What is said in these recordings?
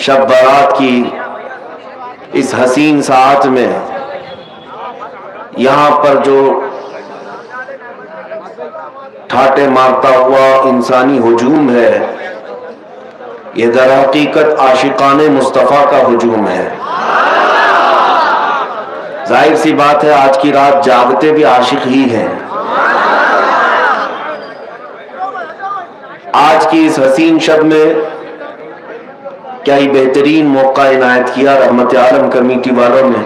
شب برات کی اس حسین ساعت میں یہاں پر جو ٹھاٹے مارتا ہوا انسانی ہجوم ہے، یہ در حقیقت عاشقان مصطفیٰ کا ہجوم ہے۔ ظاہر سی بات ہے آج کی رات جاگتے بھی عاشق ہی ہیں۔ آج کی اس حسین شب میں کیا ہی بہترین موقع عنایت کیا رحمت عالم کمیٹی والوں نے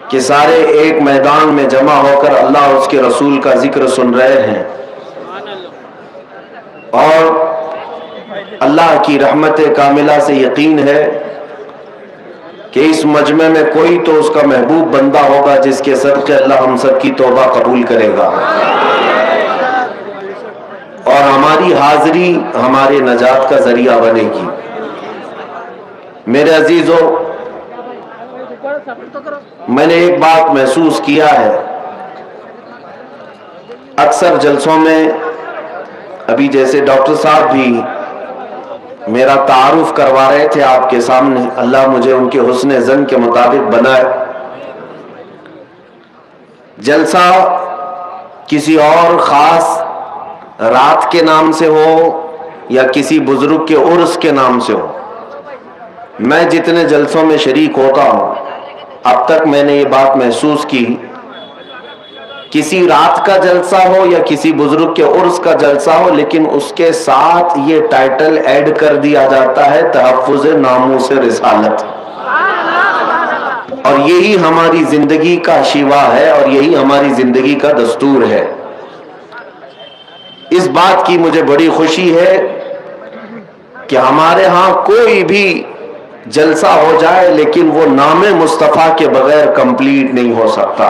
کہ سارے ایک میدان میں جمع ہو کر اللہ اور اس کے رسول کا ذکر سن رہے ہیں، اور اللہ کی رحمت کاملہ سے یقین ہے کہ اس مجمع میں کوئی تو اس کا محبوب بندہ ہوگا جس کے صدقے اللہ ہم سب کی توبہ قبول کرے گا، اور ہماری حاضری ہمارے نجات کا ذریعہ بنے گی۔ میرے عزیزو، میں نے ایک بات محسوس کیا ہے، اکثر جلسوں میں ابھی جیسے ڈاکٹر صاحب بھی میرا تعارف کروا رہے تھے آپ کے سامنے، اللہ مجھے ان کے حسن ظن کے مطابق بنائے۔ جلسہ کسی اور خاص رات کے نام سے ہو یا کسی بزرگ کے عرس کے نام سے ہو، میں جتنے جلسوں میں شریک ہوتا ہوں اب تک میں نے یہ بات محسوس کی، کسی رات کا جلسہ ہو یا کسی بزرگ کے عرس کا جلسہ ہو، لیکن اس کے ساتھ یہ ٹائٹل ایڈ کر دیا جاتا ہے تحفظ ناموس رسالت، اور یہی ہماری زندگی کا شیوا ہے اور یہی ہماری زندگی کا دستور ہے۔ اس بات کی مجھے بڑی خوشی ہے کہ ہمارے ہاں کوئی بھی جلسہ ہو جائے لیکن وہ نام مصطفیٰ کے بغیر کمپلیٹ نہیں ہو سکتا۔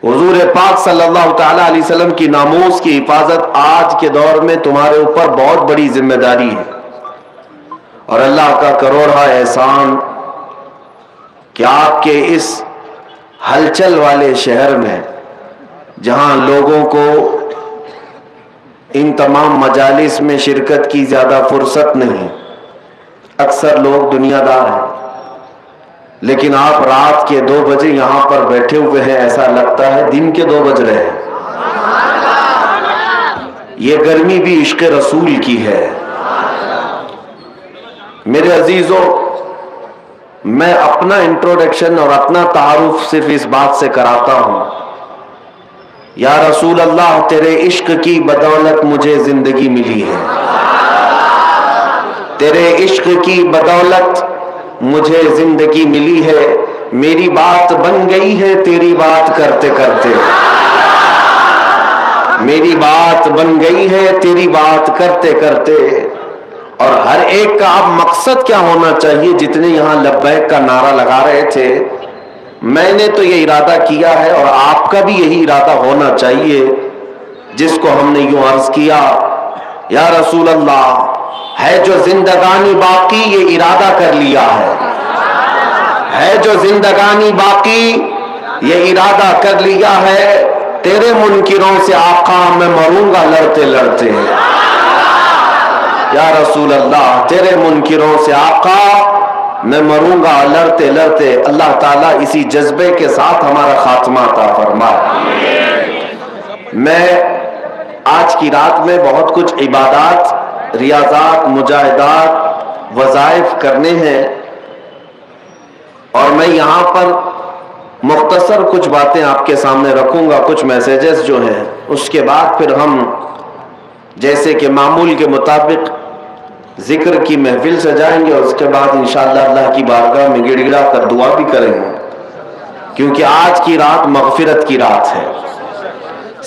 حضور پاک صلی اللہ تعالی علیہ وسلم کی ناموس کی حفاظت آج کے دور میں تمہارے اوپر بہت بڑی ذمہ داری ہے، اور اللہ کا کروڑا احسان کہ آپ کے اس ہلچل والے شہر میں جہاں لوگوں کو ان تمام مجالس میں شرکت کی زیادہ فرصت نہیں، اکثر لوگ دنیا دار ہیں، لیکن آپ رات کے 2 بجے یہاں پر بیٹھے ہوئے ہیں، ایسا لگتا ہے دن کے 2 بج رہے ہیں۔ یہ گرمی بھی عشق رسول کی ہے۔ میرے عزیزو، میں اپنا انٹروڈکشن اور اپنا تعارف صرف اس بات سے کراتا ہوں، یا رسول اللہ تیرے عشق کی بدولت مجھے زندگی ملی ہے، تیرے عشق کی بدولت مجھے زندگی ملی ہے، میری بات بن گئی ہے تیری بات کرتے کرتے، میری بات بن گئی ہے تیری بات کرتے کرتے۔ اور ہر ایک کا اب مقصد کیا ہونا چاہیے؟ جتنے یہاں لبیک کا نعرہ لگا رہے تھے، میں نے تو یہ ارادہ کیا ہے اور آپ کا بھی یہی ارادہ ہونا چاہیے، جس کو ہم نے یوں عرض کیا، یا رسول اللہ ہے جو زندگانی باقی یہ ارادہ کر لیا ہے جو زندگانی باقی یہ ارادہ کر لیا ہے، تیرے منکروں سے آقا میں مروں گا لڑتے لڑتے، یا رسول اللہ تیرے منکروں سے آقا میں مروں گا لڑتے لڑتے۔ اللہ تعالیٰ اسی جذبے کے ساتھ ہمارا خاتمہ عطا فرمائے۔ میں آج کی رات میں بہت کچھ عبادات، ریاضات، مجاہدات، وظائف کرنے ہیں، اور میں یہاں پر مختصر کچھ باتیں آپ کے سامنے رکھوں گا، کچھ میسیجز جو ہیں، اس کے بعد پھر ہم جیسے کہ معمول کے مطابق ذکر کی محفل سجائیں گے، اور اس کے بعد انشاءاللہ اللہ کی بارگاہ میں گڑ گڑا کر دعا بھی کریں گے، کیونکہ آج کی رات مغفرت کی رات ہے۔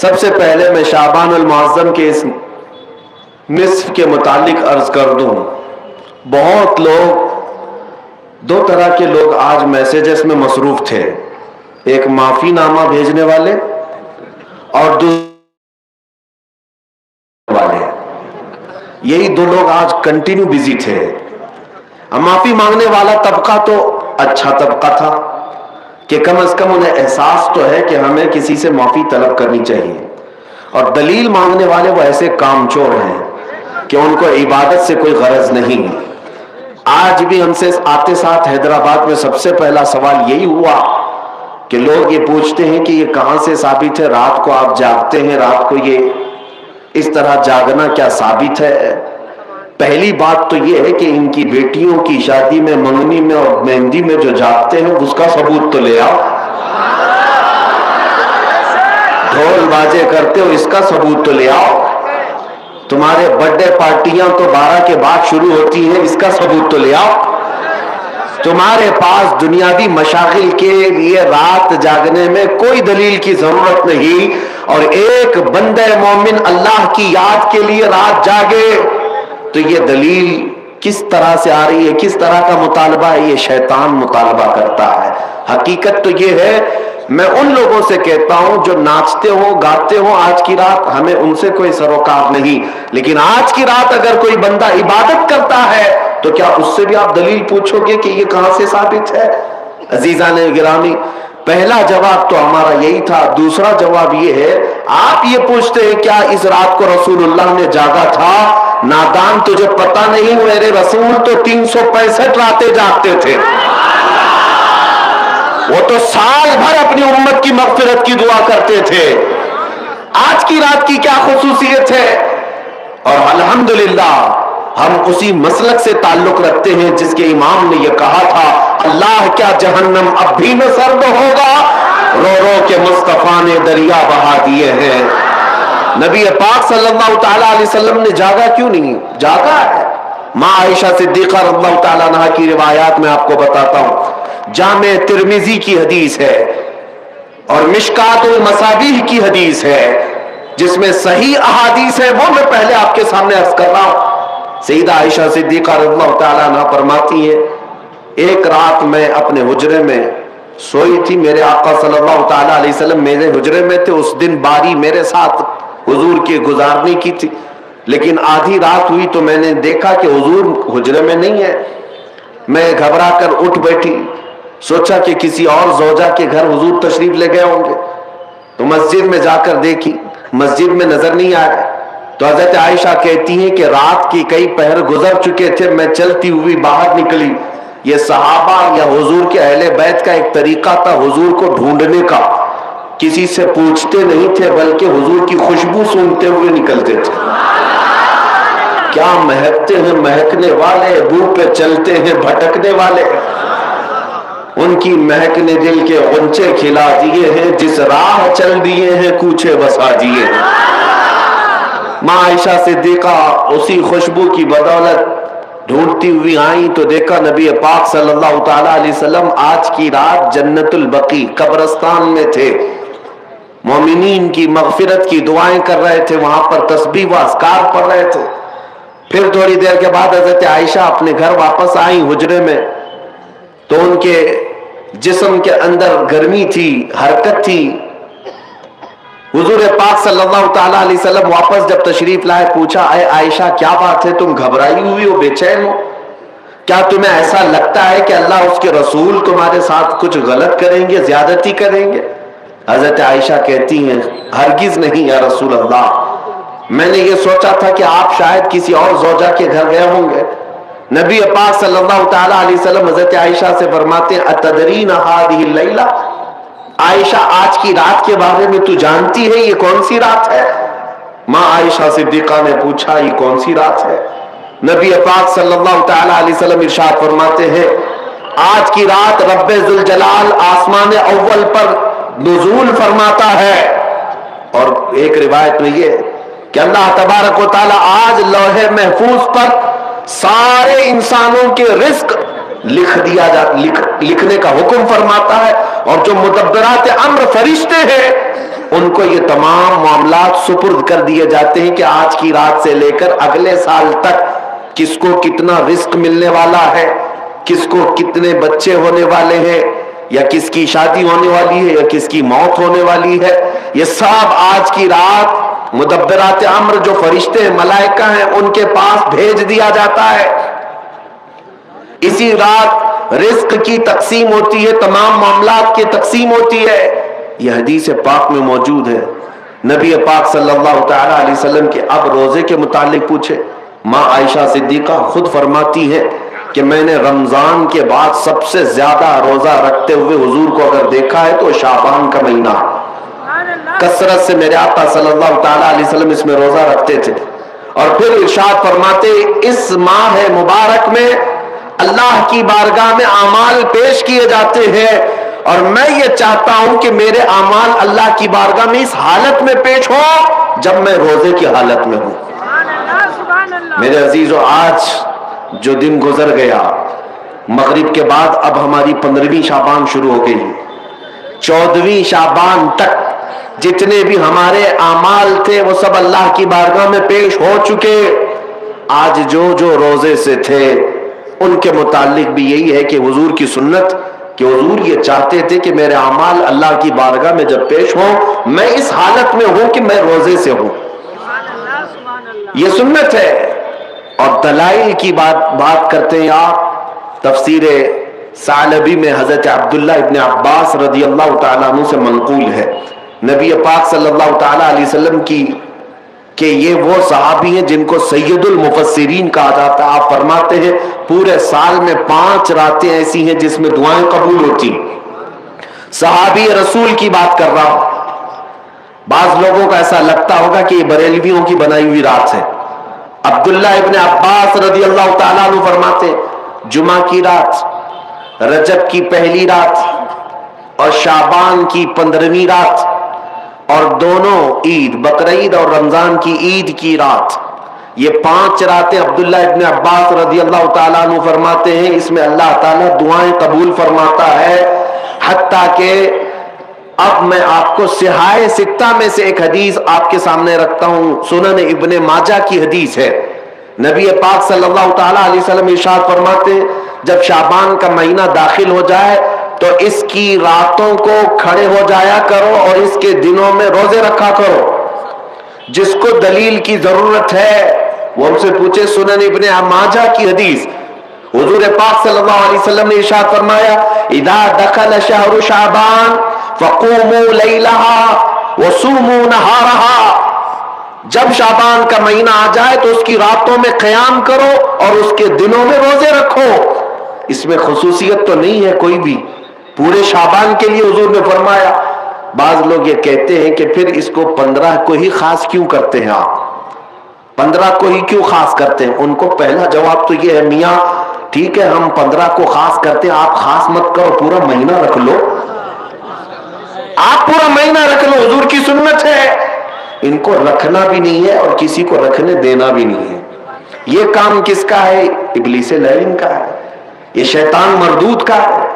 سب سے پہلے میں شعبان المعظم کے اس نصف کے متعلق عرض کر دوں، بہت لوگ، 2 طرح کے لوگ آج میسیجز میں مصروف تھے، ایک معافی نامہ بھیجنے والے اور دوسرے والے، یہی 2 لوگ آج کنٹینیو بزی تھے۔ معافی مانگنے والا طبقہ تو اچھا طبقہ تھا کہ کم از کم انہیں احساس تو ہے کہ ہمیں کسی سے معافی طلب کرنی چاہیے، اور دلیل مانگنے والے وہ ایسے کام چور ہیں کہ ان کو عبادت سے کوئی غرض نہیں. آج بھی ہم سے آتے ساتھ حیدرآباد میں سب سے پہلا سوال یہی ہوا کہ لوگ یہ پوچھتے ہیں کہ یہ کہاں سے ثابت ہے رات کو آپ جاگتے ہیں, رات کو یہ اس طرح جاگنا کیا ثابت ہے؟ پہلی بات تو یہ ہے کہ ان کی بیٹیوں کی شادی میں, منگنی میں اور مہندی میں جو جاگتے ہیں اس کا ثبوت تو لے آؤ. ڈھول بازے کرتے ہو اس کا ثبوت تو لے آؤ. تمہارے برتھ ڈے پارٹیاں تو 12 کے بعد شروع ہوتی ہیں, اس کا ثبوت تو لے آؤ. تمہارے پاس دنیاوی مشاغل کے لیے رات جاگنے میں کوئی دلیل کی ضرورت نہیں, اور ایک بندہ مومن اللہ کی یاد کے لیے رات جاگے تو یہ دلیل کس طرح سے آ رہی ہے, کس طرح کا مطالبہ ہے؟ یہ شیطان مطالبہ کرتا ہے. حقیقت تو یہ ہے, میں ان لوگوں سے کہتا ہوں جو ناچتے ہوں گاتے ہوں آج کی رات, ہمیں ان سے کوئی سروکار نہیں, لیکن آج کی رات اگر کوئی بندہ عبادت کرتا ہے تو کیا اس سے بھی آپ دلیل پوچھو گے کہ یہ کہاں سے ثابت ہے؟ عزیزان گرامی, پہلا جواب تو ہمارا یہی تھا. دوسرا جواب یہ ہے, آپ یہ پوچھتے ہیں کیا اس رات کو رسول اللہ نے جاگا تھا؟ نادان, تجھے پتہ نہیں, میرے رسول تو 365 راتیں جاگتے تھے. وہ تو سال بھر اپنی امت کی مغفرت کی دعا کرتے تھے. آج کی رات کی کیا خصوصیت ہے؟ اور الحمدللہ ہم اسی مسلک سے تعلق رکھتے ہیں جس کے امام نے یہ کہا تھا, اللہ کیا جہنم اب بھی نہ سرد ہوگا, رو رو کے مصطفیٰ نے دریا بہا دیے ہیں. نبی پاک صلی اللہ تعالیٰ علیہ وسلم نے جاگا کیوں نہیں؟ جاگا ہے. ماں عائشہ صدیقہ رضی اللہ تعالیٰ عنہا کی روایات میں آپ کو بتاتا ہوں. جامع ترمذی کی حدیث ہے اور مشکات المصابیح کی حدیث ہے, جس میں صحیح احادیث ہے, وہ میں پہلے آپ کے سامنے عرض کر رہا ہوں. سیدہ عائشہ صدیقہ رضی اللہ تعالیٰ عنہا فرماتی ہے, ایک رات میں اپنے حجرے میں سوئی تھی, میرے آقا صلی اللہ تعالیٰ علیہ وسلم میرے حجرے میں تھے. اس دن باری میرے ساتھ حضور کے گزارنے کی تھی, لیکن آدھی رات ہوئی تو میں نے دیکھا کہ حضور حجرے میں نہیں ہے. میں گھبرا کر اٹھ بیٹھی, سوچا کہ کسی اور زوجہ کے گھر حضور تشریف لے گئے ہوں گے, تو مسجد میں جا کر دیکھی, مسجد میں نظر نہیں آیا. تو حضرت عائشہ کہتی ہیں کہ رات کی کئی پہر گزر چکے تھے, میں چلتی ہوئی باہر نکلی. یہ صحابہ یا حضور کے اہل بیت کا ایک طریقہ تھا حضور کو ڈھونڈنے کا, کسی سے پوچھتے نہیں تھے بلکہ حضور کی خوشبو سونگتے ہوئے نکلتے تھے. کیا مہکتے ہیں مہکنے والے, بو پہ چلتے ہیں بھٹکنے والے, ان کی مہک نے دل کے غنچے کھلا دیے ہیں, جس راہ چل دیے ہیں کوچے بسا دیے ہیں. ماں عائشہ صدیقہ اسی خوشبو کی بدولت ڈھونڈتی ہوئی آئیں تو دیکھا نبی پاک صلی اللہ تعالیٰ علیہ وسلم آج کی رات جنت البقیع قبرستان میں تھے, مومنین کی مغفرت کی دعائیں کر رہے تھے, وہاں پر تسبیح و اذکار پڑھ رہے تھے. پھر تھوڑی دیر کے بعد حضرت عائشہ اپنے گھر واپس آئیں حجرے میں, تو ان کے جسم کے اندر گرمی تھی, حرکت تھی. حضور پاک صلی اللہ تعالیٰ علیہ وسلم واپس جب تشریف لائے, پوچھا اے عائشہ کیا بات ہے, تم گھبرائی ہوئی ہو, بے چین ہو, کیا تمہیں ایسا لگتا ہے کہ اللہ اس کے رسول تمہارے ساتھ کچھ غلط کریں گے, زیادتی کریں گے؟ حضرت عائشہ کہتی ہیں ہرگز نہیں یا رسول اللہ, میں نے یہ سوچا تھا کہ آپ شاید کسی اور زوجہ کے گھر گئے ہوں گے. نبی پاک صلی اللہ تعالیٰ علیہ وسلم حضرت عائشہ سے فرماتے ہیں اتدرین هذه اللیلہ, عائشہ آج کی رات کے بارے میں تو جانتی ہے یہ کون سی رات ہے؟ ماں عائشہ صدیقہ نے پوچھا یہ کون سی رات ہے؟ نبی پاک صلی اللہ تعالیٰ علیہ وسلم ارشاد فرماتے ہیں آج کی رات رب ذوالجلال آسمان اول پر نزول فرماتا ہے. اور ایک روایت میں یہ کہ اللہ تبارک و تعالیٰ آج لوح محفوظ پر سارے انسانوں کے رزق لکھنے کا حکم فرماتا ہے, اور جو مدبرات امر فرشتے ہیں ان کو یہ تمام معاملات سپرد کر دیے جاتے ہیں کہ آج کی رات سے لے کر اگلے سال تک کس کو کتنا رزق ملنے والا ہے, کس کو کتنے بچے ہونے والے ہیں, یا کس کی شادی ہونے والی ہے, یا کس کی موت ہونے والی ہے. یہ سب آج کی رات مدبرات امر جو فرشتے ہیں, ملائکہ ہیں, ان کے پاس بھیج دیا جاتا ہے. اسی رات رزق کی تقسیم ہوتی ہے, تمام معاملات کی تقسیم ہوتی ہے. یہ حدیث پاک میں موجود ہے. نبی پاک صلی اللہ تعالیٰ علیہ وسلم کے اب روزے کے متعلق پوچھے, माँ आयशा सिद्दीक़ा खुद फरमाती है कि मैंने रमजान के बाद सबसे ज्यादा रोजा रखते हुए हुजूर को अगर देखा है तो शाबान का महीना, कसरत से मेरे आका सल्लल्लाहु ताला अलैहि वसल्लम इसमें रोजा रखते थे। और फिर इरशाद फरमाते, इस माह मुबारक में अल्लाह की बारगाह में आमाल पेश किए जाते हैं और मैं ये चाहता हूं कि मेरे आमाल अल्लाह की बारगाह में इस हालत में पेश हो जब मैं रोजे की हालत में हूं। मेरे अजीजों, आज जो दिन गुजर गया, मगरिब के बाद अब हमारी 15वीं शाबान शुरू हो गई। 14वीं शाबान तक जितने भी हमारे आमाल थे वो सब अल्लाह की बारगाह में पेश हो चुके। आज जो जो रोजे से थे उनके मुतालिक भी यही है कि हुजूर की सुन्नत कि हुजूर ये चाहते थे कि मेरे आमाल अल्लाह की बारगाह में जब पेश हो मैं इस हालत में हूं कि मैं रोजे से हूं। ये सुन्नत है। और दलाइल की बात करते हैं आप, तफसीर सालबी में हजरत अब्दुल्ला इब्न अब्बास रदी अल्लाह तआला अन्हु से मनकूल है, नबी पाक सल्लल्लाहु तआला अलैहि वसल्लम की कि ये वो सहाबी हैं जिनको सैयदुल मुफस्सिरीन कहा जाता है। आप फरमाते हैं पूरे साल में 5 रातें ऐसी हैं जिसमें दुआएं कबूल होती। सहाबी रसूल की बात कर रहा हूं। बाज लोगों को ऐसा लगता होगा कि ये बरेलवियों की बनाई हुई रात है। अब्दुल्ला इब्न अब्बास रदी अल्लाह तआला अन्हु फरमाते, जुमा की रात, रजब की पहली रात और शाबान की 15वीं रात और दोनों ईद, बकरीद और रमजान की ईद की रात, ये 5 रातें अब्दुल्ला इब्न अब्बास रदी अल्लाह तआला अन्हु फरमाते हैं इसमें अल्लाह ताला दुआएं कबूल फरमाता है। हत्ता के अब मैं आपको सिहाए सित्ता में से एक हदीस आपके सामने रखता हूं, सुनन इब्ने माजा की हदीस है। नबी पाक सल्लल्लाहु ताला अलैहि वसल्लम इरशाद फरमाते, जब शाबान का महीना दाखिल हो जाए तो इसकी रातों को खड़े हो जाया करो और इसके दिनों में रोजे रखा करो। जिसको दलील की जरूरत है वो हमसे पूछे। सुनन इब्ने माजा की हदीस, हुजूर पाक सल्लल्लाहु अलैहि वसल्लम ने इरशाद फरमाया, इदा दखल शहरु शाबान फक़ूमू लैलहा वसूमू नहारहा। जब शाबान का महीना आ जाए तो उसकी रातों में क़याम करो और उसके दिनों में रोजे रखो। इसमें खुसूसियत तो नहीं है कोई भी, पूरे शाबान के लिए हुजूर ने फरमाया। बाज लोग ये कहते हैं कि फिर इसको 15 को ही खास क्यों करते हैं आप, 15 को ही क्यों खास करते हैं? उनको पहला जवाब तो ये है, मियाँ ठीक है हम 15 को खास करते हैं, आप खास मत करो, पूरा महीना रख लो, आप पूरा महीना रख लो, हुजूर की सुन्नत है। इनको रखना भी नहीं है और किसी को रखने देना भी नहीं है। ये काम किसका है? इब्लीस लईन का है, ये शैतान मरदूद का है।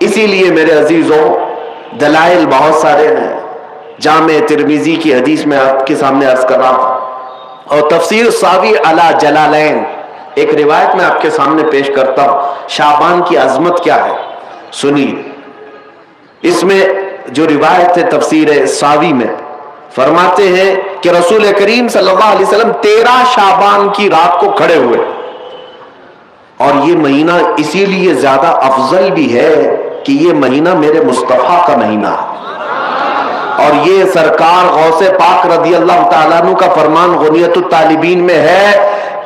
इसीलिए मेरे अजीजों दलाइल बहुत सारे हैं। जामे तिरमिजी की हदीस में आपके सामने अर्ज कर रहा था और तफसीर सावी अला जलालैन एक रिवायत में आपके सामने पेश करता हूं। शाबान की अजमत क्या है सुनिए। इसमें जो रिवायत है तफसीर सावी में फरमाते हैं कि रसूल करीम सल्लल्लाहु अलैहि वसल्लम 13 शाबान की रात को खड़े हुए और ये महीना इसीलिए ज्यादा अफजल भी है कि ये महीना मेरे मुस्तफा का महीना है और ये सरकार गौसे पाक रदी अल्लाह तआला अन्हु का फरमान गुनियतुत तालिबीन में है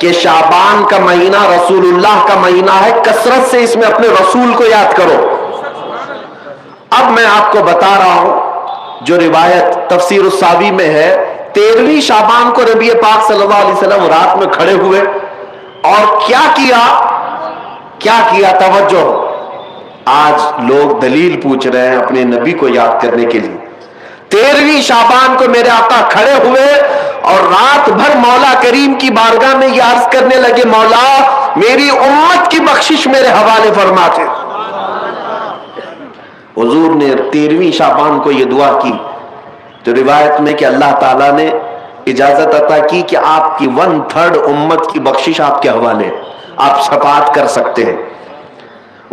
कि शाबान का महीना रसूलुल्लाह का महीना है, कसरत से इसमें अपने रसूल को याद करो। अब मैं आपको बता रहा हूं जो रिवायत तफसीर सावी में है, 13वीं शाबान को नबी पाक सल्लल्लाहु अलैहि वसल्लम रात में खड़े हुए और क्या किया तवज्जो। आज लोग दलील पूछ रहे हैं अपने नबी को याद करने के लिए। 13वीं शाबान को मेरे आका खड़े हुए और रात भर मौला करीम की बारगाह में यह अर्ज करने लगे, मौला मेरी उम्मत की बख्शिश मेरे हवाले फरमाते। हुजूर ने 13वीं शाबान को यह दुआ की तो रिवायत में कि अल्लाह ताला ने इजाजत अता की कि आपकी 1/3 उम्मत की बख्शिश आपके हवाले, आप शफाअत कर सकते हैं।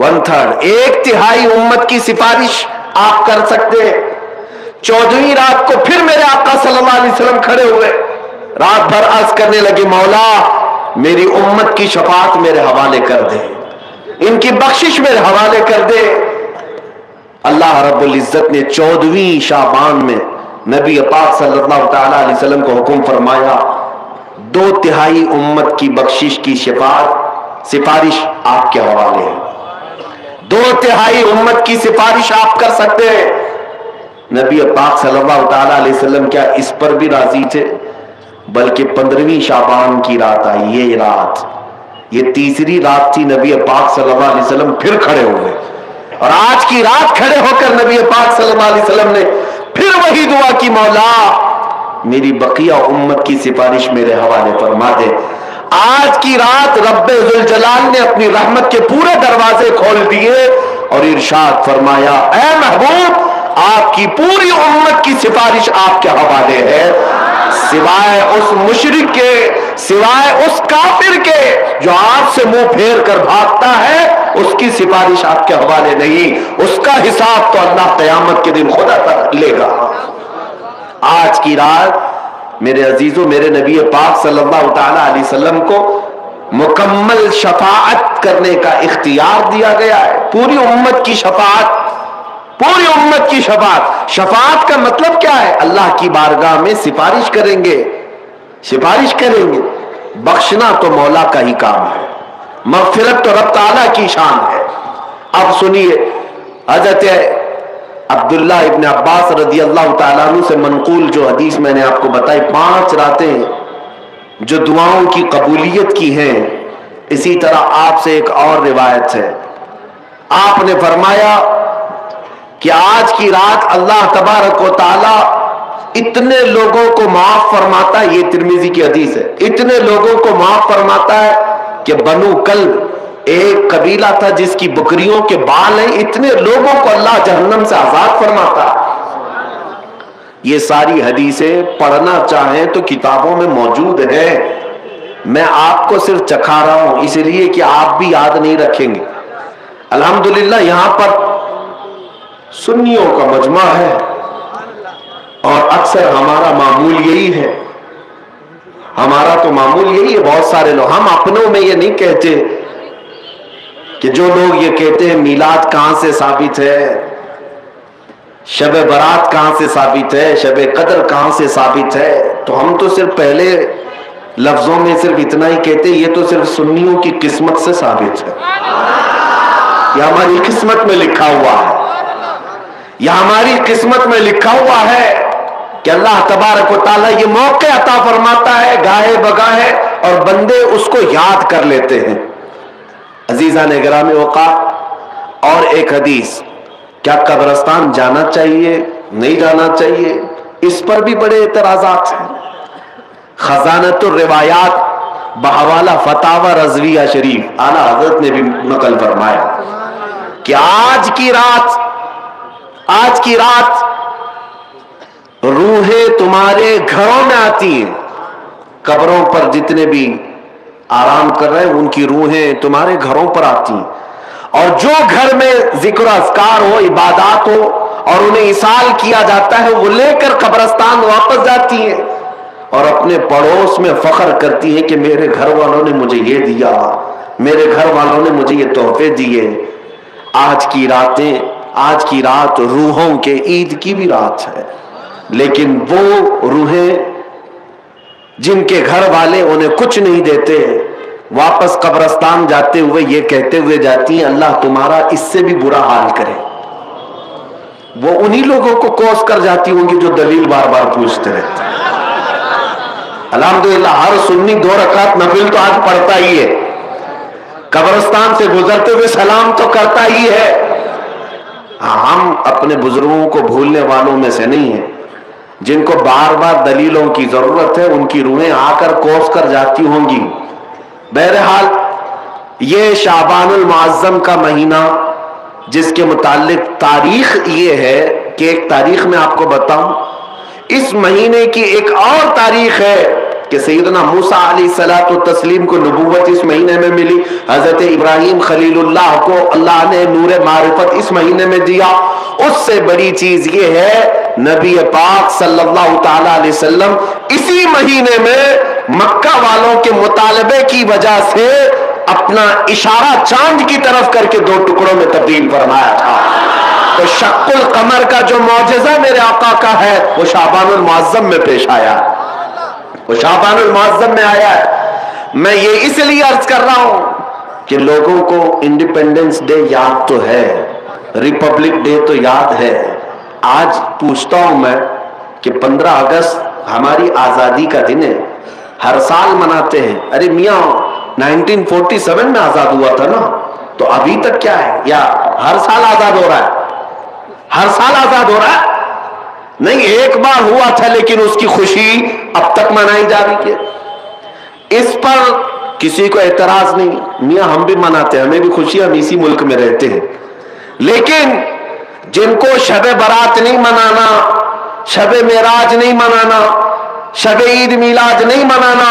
1/3 1/3 उम्मत की सिफारिश आप कर सकते हैं। 14वीं रात को फिर मेरे आका सल्लल्लाहु अलैहि वसल्लम खड़े हुए, रात भर अर्ज करने लगे, मौला मेरी उम्मत की शफाअत मेरे हवाले कर दे, इनकी बख्शिश मेरे हवाले कर दे। अल्लाह रब्बुल इज्जत ने 14वीं शाबान में नबी पाक सल्लल्लाहु अलैहि वसल्लम को हुक्म फरमाया, 2/3 उम्मत की बख्शिश की सिफारिश आपके हवाले है। 2/3 उम्मत की सिफारिश आप कर सकते हैं। नबी पाक सल्लल्लाहु ताला अलैहि वसल्लम क्या इस पर भी राजी थे? बल्कि 15वीं शाबान की रात आई, ये रात, ये तीसरी रात थी, नबी पाक सल्लल्लाहु अलैहि वसल्लम फिर खड़े हुए और आज की रात खड़े होकर नबी पाक सल्लल्लाहु अलैहि वसल्लम ने फिर वही दुआ की, मौला मेरी बकिया उम्मत की सिफारिश मेरे हवाले फरमा दे। आज की रात रब्बे जुल जलाल ने अपनी रहमत के पूरे दरवाजे खोल दिए और इरशाद फरमाया, ऐ महबूब आपकी पूरी उम्मत की सिफारिश आपके हवाले है, सिवाय उस मुशरिक के, सिवाय उस काफिर के जो आपसे मुंह फेर कर भागता है, उसकी सिफारिश आपके हवाले नहीं। उसका हिसाब तो अल्लाह क़यामत के दिन खुदा तक लेगा। आज की रात मेरे अजीजों, मेरे नबी पाक सल्लल्लाहु ताला अलैहि वसल्लम को मुकम्मल शफाअत करने का इख्तियार दिया गया है। पूरी उम्मत की शफाअत, पूरी उम्मत की शफाअत। शफाअत का मतलब क्या है? अल्लाह की बारगाह में सिफारिश करेंगे, सिफारिश करेंगे। बख्शना तो मौला का ही काम है, मग़फ़िरत तो रब ताला की शान है। अब सुनिए, हज़रत अब्दुल्लाह इब्न अब्बास रदियल्लाहु ताला अन्हु से मनक़ूल जो हदीस मैंने आपको बताई, 5 रातें जो दुआओं की कबूलियत की हैं, इसी तरह आपसे एक और रिवायत है। आपने फरमाया कि आज की रात अल्लाह तबारक व ताला इतने लोगों को माफ फरमाता है, ये तिर्मिज़ी की हदीस है, इतने लोगों को माफ फरमाता है कि बनु कल्ब एक कबीला था जिसकी बकरियों के बाल हैं, इतने लोगों को अल्लाह जहन्नम से आजाद फरमाता है। ये सारी हदीसें पढ़ना चाहें तो किताबों में मौजूद है। मैं आपको सिर्फ चखा रहा हूं इसलिए कि आप भी याद नहीं रखेंगे। अल्हम्दुलिल्लाह यहां पर सुन्नियों का मजमा है और अक्सर हमारा मामूल यही है, हमारा तो मामूल यही है। बहुत सारे लोग, हम अपनों में ये नहीं कहते कि जो लोग ये कहते हैं मीलाद कहां से साबित है, शब बारात कहां से साबित है, शब कदर कहां से साबित है, तो हम तो सिर्फ पहले लफ्जों में सिर्फ इतना ही कहते हैं, ये तो सिर्फ सुन्नियों की किस्मत से साबित है, यह हमारी किस्मत में लिखा हुआ है, यह हमारी किस्मत में लिखा हुआ है कि अल्लाह तबारक व तआला ये मौके अता फरमाता है गाहे बगाहे और बंदे उसको याद कर लेते हैं। अजीजा ने गिरामी औकात, और एक हदीस, क्या कब्रिस्तान जाना चाहिए नहीं जाना चाहिए, इस पर भी बड़े एतराजात हैं। खजानतुर रिवायात बहवाला फतावा रज़विया शरीफ आला हजरत ने भी नकल फरमाया कि आज की रात रूहें तुम्हारे घरों में आती हैं। कब्रों पर जितने भी आराम कर रहे हैं उनकी रूहें तुम्हारे घरों पर आती हैं, और जो घर में जिक्र अज़कार हो, इबादत हो और उन्हें इसाल किया जाता है, वो लेकर कब्रिस्तान वापस जाती हैं और अपने पड़ोस में फख्र करती हैं कि मेरे घर वालों ने मुझे ये दिया, मेरे घर वालों ने मुझे ये तोहफे दिए। आज की रात रूहों के ईद की भी रात है, लेकिन वो रूहें जिनके घर वाले उन्हें कुछ नहीं देते, वापस कब्रिस्तान जाते हुए ये कहते हुए जाती हैं, अल्लाह तुम्हारा इससे भी बुरा हाल करे। वो उन्हीं लोगों को कोस कर जाती होंगी जो दलील बार बार पूछते रहते हैं। अल्हम्दुलिल्लाह हर सुन्नी 2 रकात नफिल तो आज पढ़ता ही है, कब्रिस्तान से गुजरते हुए सलाम तो करता ही है। हम अपने बुजुर्गों को भूलने वालों में से नहीं है, जिनको बार बार दलीलों की जरूरत है, उनकी रूहें आकर कोस कर जाती होंगी। बहरहाल ये शाबानुल मुअज्जम का महीना, जिसके मुतालिक तारीख ये है कि एक तारीख में आपको बताऊं, इस महीने की एक और तारीख है कि सैयदना मूसा अलैहिस्सलातु तस्लीम को नबूवत इस महीने में मिली। हजरत इब्राहिम खलीलुल्लाह को अल्लाह ने नूर मारिफत इस महीने में दिया। उससे बड़ी चीज ये है, नबी पाक सल्लल्लाहु ताला अलैहि वसल्लम इसी महीने में मक्का वालों के मुतालबे की वजह से अपना इशारा चांद की तरफ करके 2 टुकड़ों में तब्दील फरमाया था। तो शक्कुल कमर का जो मौजज़ा मेरे आका का है, वो शाबानुल मुअज्जम में पेश आया। وہ شعبان المعظم میں آیا ہے. میں یہ اس لیے عرض کر رہا ہوں کہ لوگوں کو انڈیپینڈنس ڈے یاد تو ہے, ریپبلک ڈے تو یاد ہے. آج پوچھتا ہوں میں کہ 15 اگست ہماری آزادی کا دن ہے, ہر سال مناتے ہیں. ارے میاں 1947 میں آزاد ہوا تھا نا, تو ابھی تک کیا ہے؟ یا ہر سال آزاد ہو رہا ہے؟ ہر سال آزاد ہو رہا ہے؟ نہیں, ایک بار ہوا تھا لیکن اس کی خوشی اب تک منائی جا رہی ہے. اس پر کسی کو اعتراض نہیں. میاں ہم بھی مناتے ہیں, ہمیں بھی خوشی, ہم اسی ملک میں رہتے ہیں. لیکن جن کو شب برات نہیں منانا, شب معراج نہیں منانا, شب عید میلاد نہیں منانا,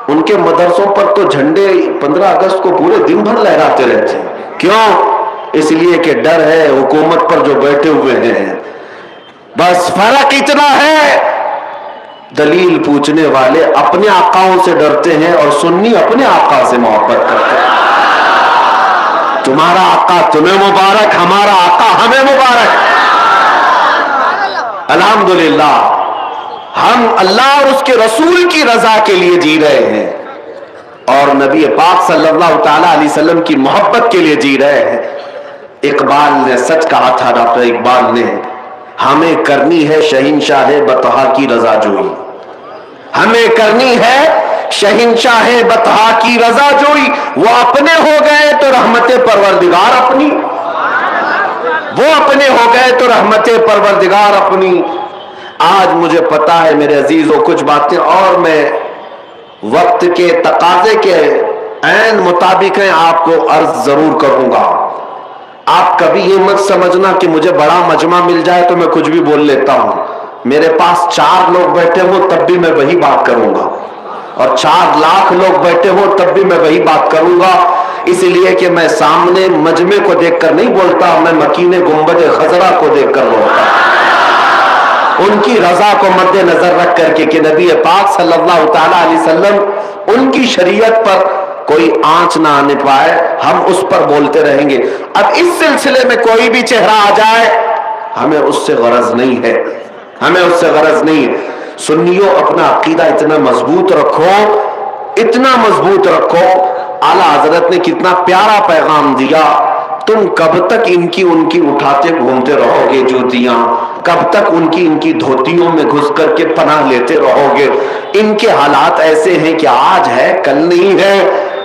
ان کے مدرسوں پر تو جھنڈے 15 اگست کو پورے دن بھر لہراتے رہتے ہیں. کیوں؟ اس لیے کہ ڈر ہے حکومت پر جو بیٹھے ہوئے ہیں. بس فرق اتنا ہے, دلیل پوچھنے والے اپنے آقاؤں سے ڈرتے ہیں اور سنی اپنے آقا سے محبت کرتے ہیں. تمہارا آقا تمہیں مبارک, ہمارا آقا ہمیں مبارک. الحمدللہ ہم اللہ اور اس کے رسول کی رضا کے لیے جی رہے ہیں, اور نبی پاک صلی اللہ تعالی علیہ وسلم کی محبت کے لیے جی رہے ہیں. اقبال نے سچ کہا تھا, ڈاکٹر اقبال نے, ہمیں کرنی ہے شہنشاہ بطحا کی رضا جوئی. ہمیں کرنی ہے شہنشاہ بطحا کی رضا جوئی. وہ اپنے ہو گئے تو رحمت پروردگار اپنی, وہ اپنے ہو گئے تو رحمت پروردگار اپنی. آج مجھے پتا ہے میرے عزیزوں کچھ باتیں اور میں وقت کے تقاضے کے عین مطابق ہیں آپ کو عرض ضرور کروں گا. آپ کبھی یہ مت سمجھنا کہ مجھے بڑا مجمع مل جائے تو میں کچھ بھی بول لیتا ہوں. میرے پاس 4 لوگ بیٹھے ہوں تب بھی میں وہی بات کروں گا, اور 4 لاکھ لوگ بیٹھے ہوں تب بھی میں وہی بات کروں گا. اس لیے کہ میں سامنے مجمع کو دیکھ کر نہیں بولتا, میں مکین گنبد خضرا کو دیکھ کر بولتا, ان کی رضا کو مد نظر رکھ کر کے کہ نبی پاک صلی اللہ تعالی علیہ وسلم ان کی شریعت پر کوئی آنچ نہ آنے پائے, ہم اس پر بولتے رہیں گے. اب اس سلسلے میں کوئی بھی چہرہ آ جائے, ہمیں اس سے غرض نہیں ہے, ہمیں اس سے غرض نہیں ہے. سنیوں اپنا عقیدہ اتنا مضبوط رکھو, اتنا مضبوط رکھو. اعلیٰ حضرت نے کتنا پیارا پیغام دیا. تم کب تک ان کی اٹھاتے گھومتے رہو گے جوتیاں, کب تک ان کی دھوتیوں میں گھس کر کے پناہ لیتے رہو گے. ان کے حالات ایسے ہیں کہ آج ہے کل نہیں ہے,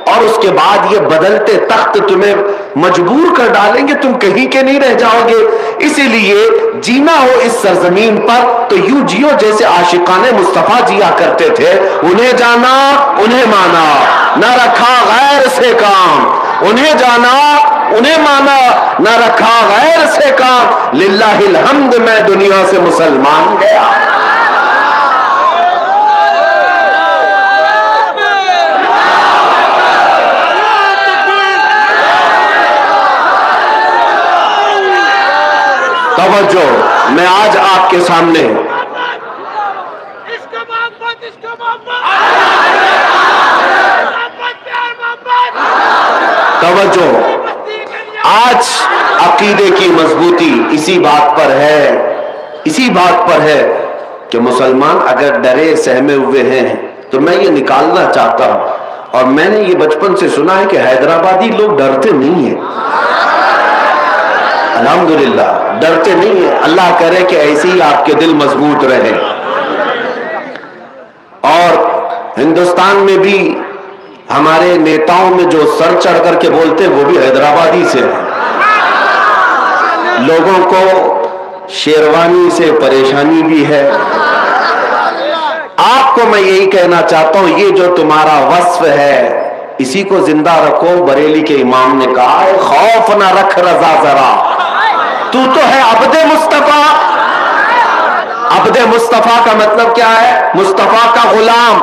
اور اس کے بعد یہ بدلتے تخت تمہیں مجبور کر ڈالیں گے, تم کہیں کے نہیں رہ جاؤ گے. اسی لیے جینا ہو اس سرزمین پر تو یوں جیو جیسے عاشقان مصطفیٰ جیا کرتے تھے. انہیں جانا انہیں مانا, نہ رکھا غیر سے کام. انہیں جانا انہیں مانا, نہ رکھا غیر سے کام. للہ الحمد میں دنیا سے مسلمان گیا. توجہ, میں آج آپ کے سامنے توجہ, آج عقیدے کی مضبوطی اسی بات پر ہے کہ مسلمان اگر ڈرے سہمے ہوئے ہیں تو میں یہ نکالنا چاہتا ہوں. اور میں نے یہ بچپن سے سنا ہے کہ حیدرآبادی لوگ ڈرتے نہیں ہیں. الحمدللہ ڈرتے نہیں ہیں. اللہ کرے کہ ایسے ہی آپ کے دل مضبوط رہے. اور ہندوستان میں بھی ہمارے نیتاؤں میں جو سر چڑھ کر کے بولتے ہیں وہ بھی حیدرآبادی سے ہیں. لوگوں کو شیروانی سے پریشانی بھی ہے. آپ کو میں یہی کہنا چاہتا ہوں, یہ جو تمہارا وصف ہے اسی کو زندہ رکھو. بریلی کے امام نے کہا ہے خوف نہ رکھ رضا ذرا, تو ہے عبد مصطفیٰ. عبد مصطفیٰ کا مطلب کیا ہے؟ مصطفیٰ کا غلام.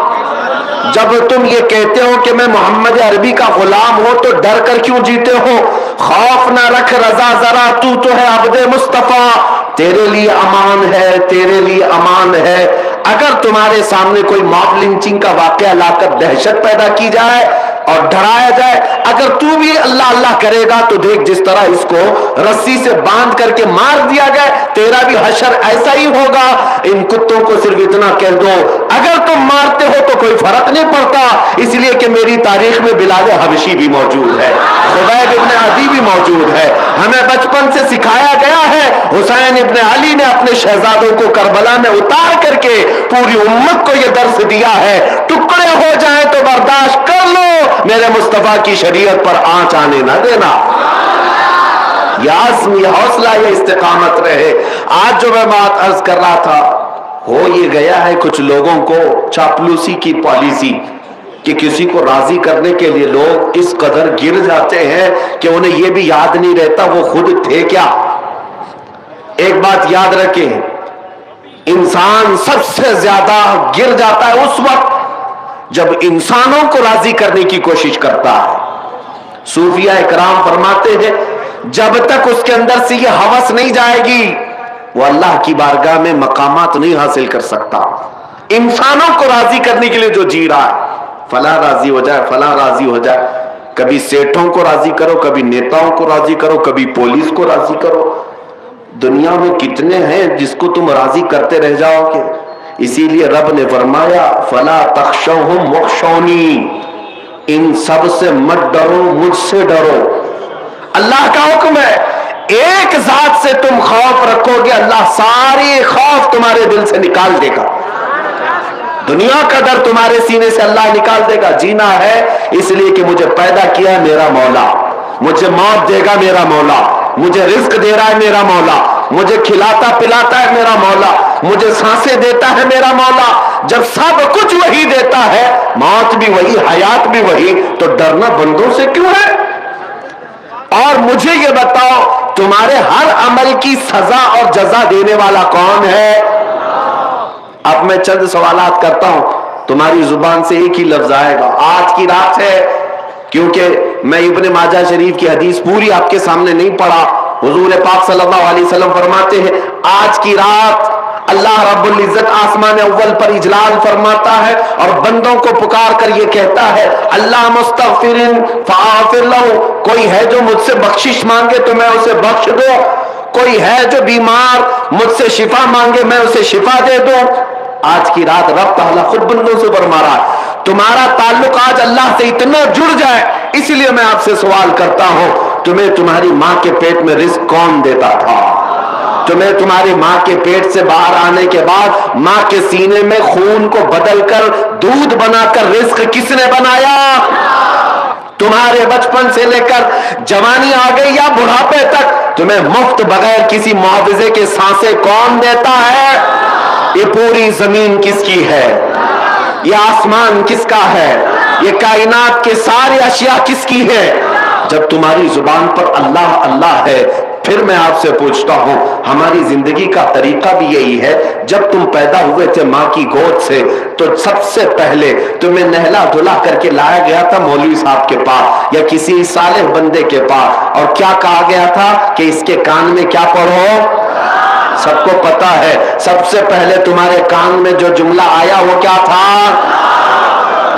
جب تم یہ کہتے ہو کہ میں محمد عربی کا غلام ہوں تو ڈر کر کیوں جیتے ہو؟ خوف نہ رکھ رضا ذرا, تو ہے عبد مصطفیٰ. تیرے لیے امان ہے, تیرے لیے امان ہے. اگر تمہارے سامنے کوئی ماب لنچنگ کا واقعہ لا کر دہشت پیدا کی جائے اور ڈرایا جائے. اگر تو بھی اللہ اللہ کرے گا تو دیکھ جس طرح اس کو رسی سے باندھ کر کے مار دیا گیا, تیرا بھی حشر ایسا ہی ہوگا. ان کتوں کو صرف اتنا کہہ دو اگر تم مارتے ہو تو کوئی فرق نہیں پڑتا, اس لیے کہ میری تاریخ میں بلال حبشی بھی موجود ہے, خبیب ابن عدی بھی موجود ہے. ہمیں بچپن سے سکھایا گیا ہے, حسین ابن علی نے اپنے شہزادوں کو کربلا میں اتار کر کے پوری امت کو یہ درس دیا ہے, ٹکڑے ہو جائیں تو برداشت کر لو, میرے مصطفیٰ کی شریعت پر آنچ آنے نہ دینا. یہ عزم, یہ حوصلہ, یہ استقامت رہے. آج جو میں بات عرض کر رہا تھا, ہو یہ گیا ہے کچھ لوگوں کو چاپلوسی کی پالیسی کہ کسی کو راضی کرنے کے لیے لوگ اس قدر گر جاتے ہیں کہ انہیں یہ بھی یاد نہیں رہتا وہ خود تھے کیا. ایک بات یاد رکھیں, انسان سب سے زیادہ گر جاتا ہے اس وقت جب انسانوں کو راضی کرنے کی کوشش کرتا ہے. صوفیاء کرام فرماتے ہیں جب تک اس کے اندر سے یہ ہوس نہیں جائے گی وہ اللہ کی بارگاہ میں مقامات نہیں حاصل کر سکتا. انسانوں کو راضی کرنے کے لیے جو جی رہا ہے, فلاں راضی ہو جائے, فلاں راضی ہو جائے, کبھی سیٹھوں کو راضی کرو, کبھی نیتاؤں کو راضی کرو, کبھی پولیس کو راضی کرو. دنیا میں کتنے ہیں جس کو تم راضی کرتے رہ جاؤ گے. اسی لیے رب نے فرمایا فلا تخشوہم واخشونی, ان سب سے مت ڈرو, مجھ سے ڈرو. اللہ کا حکم ہے, ایک ذات سے تم خوف رکھو گے, اللہ ساری خوف تمہارے دل سے نکال دے گا. دنیا کا ڈر تمہارے سینے سے اللہ نکال دے گا. جینا ہے اس لیے کہ مجھے پیدا کیا میرا مولا, مجھے موت دے گا میرا مولا, مجھے رزق دے رہا ہے میرا مولا, مجھے کھلاتا پلاتا ہے میرا مولا, مجھے سانسیں دیتا ہے میرا مولا. جب سب کچھ وہی دیتا ہے, موت بھی وہی, حیات بھی وہی, تو ڈرنا بندوں سے کیوں ہے؟ اور مجھے یہ بتاؤ تمہارے ہر عمل کی سزا اور جزا دینے والا کون ہے؟ اب میں چند سوالات کرتا ہوں, تمہاری زبان سے ایک ہی لفظ آئے گا, آج کی رات ہے. کیونکہ میں ابن ماجہ شریف کی حدیث پوری آپ کے سامنے نہیں پڑھا. حضور پاک صلی اللہ علیہ وسلم فرماتے ہیں آج کی رات اللہ رب العزت آسمان اول پر اجلال فرماتا ہے اور بندوں کو پکار کر یہ کہتا ہے اللہ مستغفرن فاغفر لہ, کوئی ہے جو مجھ سے بخشش مانگے تو میں اسے بخش دوں, کوئی ہے جو بیمار مجھ سے شفا مانگے میں اسے شفا دے دوں. آج کی رات رب تعالیٰ خود بندوں سے فرما رہا ہے تمہارا تعلق آج اللہ سے اتنا جڑ جائے. اس لیے میں آپ سے سوال کرتا ہوں, تمہیں تمہاری ماں کے پیٹ میں رزق کون دیتا تھا؟ تمہیں تمہاری ماں کے پیٹ سے باہر آنے کے بعد ماں کے سینے میں خون کو بدل کر دودھ بنا کر رزق کس نے بنایا؟ تمہارے بچپن سے لے کر جوانی آ گئی یا بڑھاپے تک تمہیں مفت بغیر کسی معاوضے کے سانسیں کون دیتا ہے؟ یہ پوری زمین کس کی ہے؟ یہ آسمان کس کا ہے؟ یہ کائنات کے سارے اشیاء کس کی ہے؟ جب تمہاری زبان پر اللہ اللہ ہے, پھر میں آپ سے پوچھتا ہوں ہماری زندگی کا طریقہ بھی یہی ہے. جب تم پیدا ہوئے تھے ماں کی گود سے تو سب سے پہلے تمہیں نہلا دھلا کر کے لایا گیا تھا مولوی صاحب کے پاس یا کسی صالح بندے کے پاس, اور کیا کہا گیا تھا کہ اس کے کان میں کیا پڑھو؟ سب کو پتا ہے سب سے پہلے تمہارے کان میں جو جملہ آیا وہ کیا تھا؟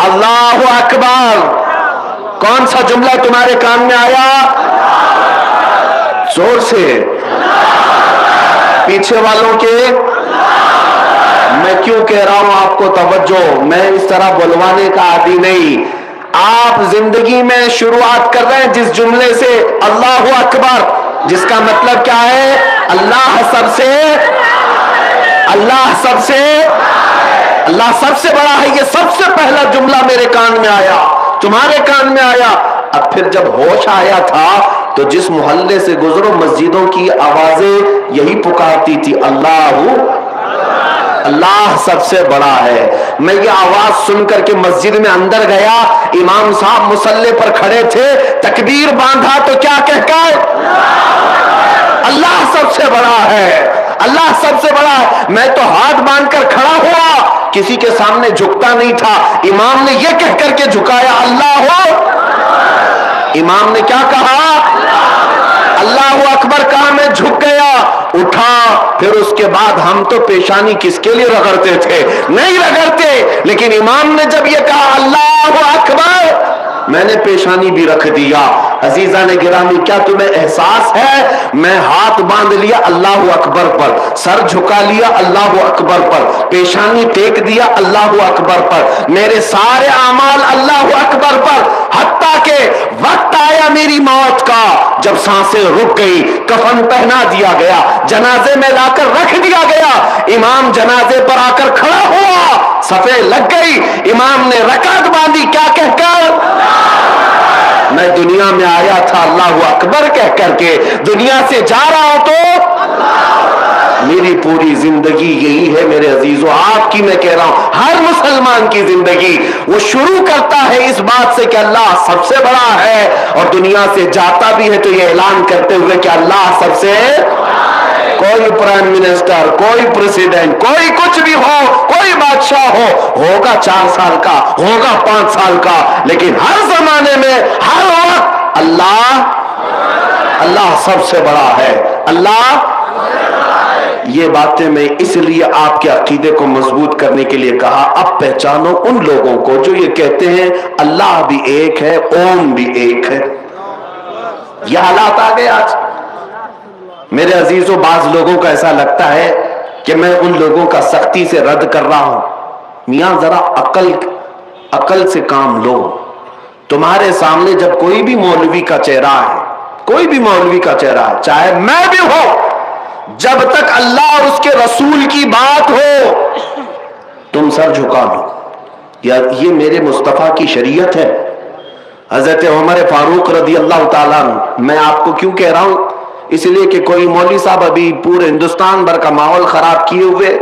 اللہ اکبر. کون سا جملہ تمہارے کان میں آیا؟ زور سے, پیچھے والوں کے. میں کیوں کہہ رہا ہوں آپ کو توجہ, میں اس طرح بلوانے کا عادی نہیں. آپ زندگی میں شروعات کر رہے ہیں جس جملے سے اللہ اکبر, جس کا مطلب کیا ہے؟ اللہ سب سے, اللہ سب سے, اللہ سب سے بڑا ہے. یہ سب سے پہلا جملہ میرے کان میں آیا, تمہارے کان میں آیا. اب پھر جب ہوش آیا تھا تو جس محلے سے گزرو مسجدوں کی آوازیں یہی پکارتی تھی اللہ اللہ سب سے بڑا ہے. میں یہ آواز سن کر کے مسجد میں اندر گیا, امام صاحب مصلی پر کھڑے تھے, تکبیر باندھا تو کیا کہہ کر اللہ سب سے بڑا ہے, اللہ سب سے بڑا ہے. میں تو ہاتھ باندھ کر کھڑا ہوا, کسی کے سامنے جھکتا نہیں تھا. امام نے یہ کہہ کر کے جھکایا اللہ ہو. امام نے کیا کہا؟ اللہ اکبر کہا, میں جھک گیا, اٹھا. پھر اس کے بعد ہم تو پیشانی کس کے لیے رگڑتے تھے؟ نہیں رگڑتے, لیکن امام نے جب یہ کہا اللہ اکبر میں نے پیشانی بھی رکھ دیا۔ عزیزان گرامی، کیا تمہیں احساس ہے میں ہاتھ باندھ لیا اللہ اکبر پر، سر جھکا لیا اللہ اکبر پر، پیشانی ٹیک دیا اللہ اکبر پر، میرے سارے اعمال اللہ اکبر پر، حتیٰ کہ وقت آیا میری موت کا، جب سانسیں رک گئی، کفن پہنا دیا گیا، جنازے میں لا کر رکھ دیا گیا، امام جنازے پر آ کر کھڑا ہوا، صفیں لگ گئی، امام نے رکعت باندھی، کیا کہہ کر؟ میں دنیا میں آیا تھا اللہ اکبر کہہ کر کے، دنیا سے جا رہا ہوں تو میری پوری زندگی یہی ہے میرے عزیزو، آپ کی میں کہہ رہا ہوں، ہر مسلمان کی زندگی وہ شروع کرتا ہے اس بات سے کہ اللہ سب سے بڑا ہے، اور دنیا سے جاتا بھی ہے تو یہ اعلان کرتے ہوئے کہ اللہ سب سے، کوئی پرائم منسٹر، کوئی پریزیڈنٹ، کوئی کچھ بھی ہو، کوئی بادشاہ ہو، ہوگا 4 سال کا، ہوگا 5 سال کا، لیکن ہر زمانے میں ہر وقت اللہ سب سے بڑا ہے، اللہ۔ یہ باتیں میں اس لیے آپ کے عقیدے کو مضبوط کرنے کے لیے کہا۔ اب پہچانو ان لوگوں کو جو یہ کہتے ہیں اللہ بھی ایک ہے، اوم بھی ایک ہے۔ یہ حالات آ گئے آج میرے عزیزو۔ بعض لوگوں کا ایسا لگتا ہے کہ میں ان لوگوں کا سختی سے رد کر رہا ہوں۔ میاں ذرا عقل سے کام لو۔ تمہارے سامنے جب کوئی بھی مولوی کا چہرہ ہے، کوئی بھی مولوی کا چہرہ ہے، چاہے میں بھی ہوں، جب تک اللہ اور اس کے رسول کی بات ہو تم سر جھکا لو، یا یہ میرے مصطفیٰ کی شریعت ہے۔ حضرت عمر فاروق رضی اللہ تعالیٰ عنہ، میں آپ کو کیوں کہہ رہا ہوں؟ اس لیے کہ کوئی مولوی صاحب ابھی پورے ہندوستان بھر کا ماحول خراب کیے ہوئے،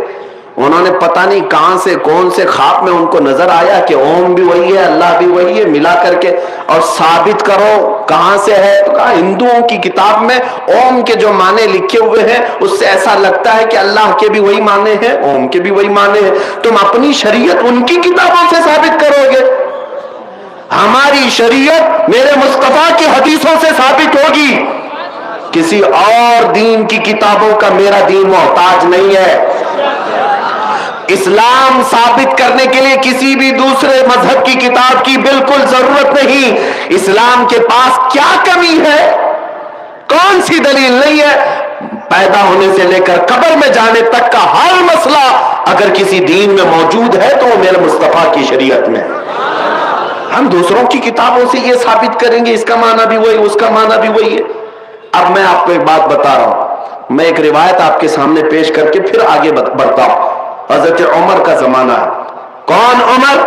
انہوں نے پتہ نہیں کہاں سے کون سے خواب میں ان کو نظر آیا کہ اوم بھی وہی ہے، اللہ بھی وہی ہے، ملا کر کے اور ثابت کرو کہاں سے ہے، تو کہا ہندوؤں کی کتاب میں اوم کے جو معنی لکھے ہوئے ہیں اس سے ایسا لگتا ہے کہ اللہ کے بھی وہی معنی ہیں، اوم کے بھی وہی معنی ہیں۔ تم اپنی شریعت ان کی کتابوں سے ثابت کرو گے؟ ہماری شریعت میرے مصطفیٰ کی حدیثوں سے ثابت ہوگی۔ کسی اور دین کی کتابوں کا میرا دین محتاج نہیں ہے۔ اسلام ثابت کرنے کے لیے کسی بھی دوسرے مذہب کی کتاب کی بالکل ضرورت نہیں۔ اسلام کے پاس کیا کمی ہے؟ کون سی دلیل نہیں ہے؟ پیدا ہونے سے لے کر قبر میں جانے تک کا ہر مسئلہ اگر کسی دین میں موجود ہے تو وہ میرے مصطفیٰ کی شریعت میں۔ ہم دوسروں کی کتابوں سے یہ ثابت کریں گے اس کا معنی بھی وہی، اس کا معنی بھی وہی ہے۔ اب میں آپ کو ایک بات بتا رہا ہوں، میں ایک روایت آپ کے سامنے پیش کر کے پھر آگے بڑھتا ہوں۔ حضرت عمر کا زمانہ ہے۔ کون عمر؟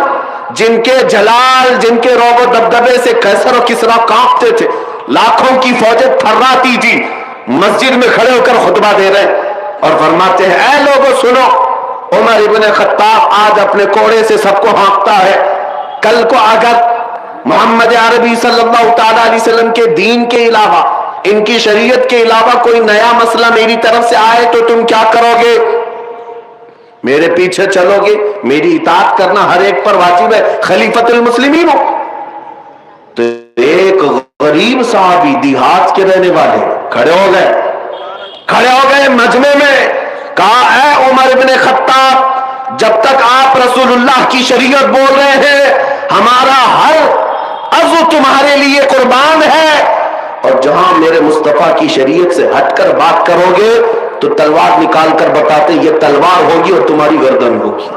جن کے جلال، جن کے روب و دبدبے سے قیصر و کسریٰ کانپتے تھے، لاکھوں کی فوجیں تھراتی تھی، مسجد میں کھڑے ہو کر خطبہ دے رہے اور فرماتے ہیں اے لوگوں سنو، عمر ابن خطاب آج اپنے کوڑے سے سب کو ہانکتا ہے، کل کو اگر محمد عربی صلی اللہ تعالی علیہ وسلم کے دین کے علاوہ، ان کی شریعت کے علاوہ کوئی نیا مسئلہ میری طرف سے آئے تو تم کیا کرو گے؟ میرے پیچھے چلو گے؟ میری اطاعت کرنا ہر ایک پر واجب ہے، خلیفۃ المسلمین ہو۔ تو ایک غریب صحابی دیہات کے رہنے والے کھڑے ہو گئے مجمع میں، کہا اے عمر ابن خطاب، جب تک آپ رسول اللہ کی شریعت بول رہے ہیں ہمارا ہر عضو تمہارے لیے قربان ہے، اور جہاں میرے مصطفیٰ کی شریعت سے ہٹ کر بات کرو گے تو تلوار نکال کر بتاتے یہ تلوار ہوگی اور تمہاری گردن ہوگی۔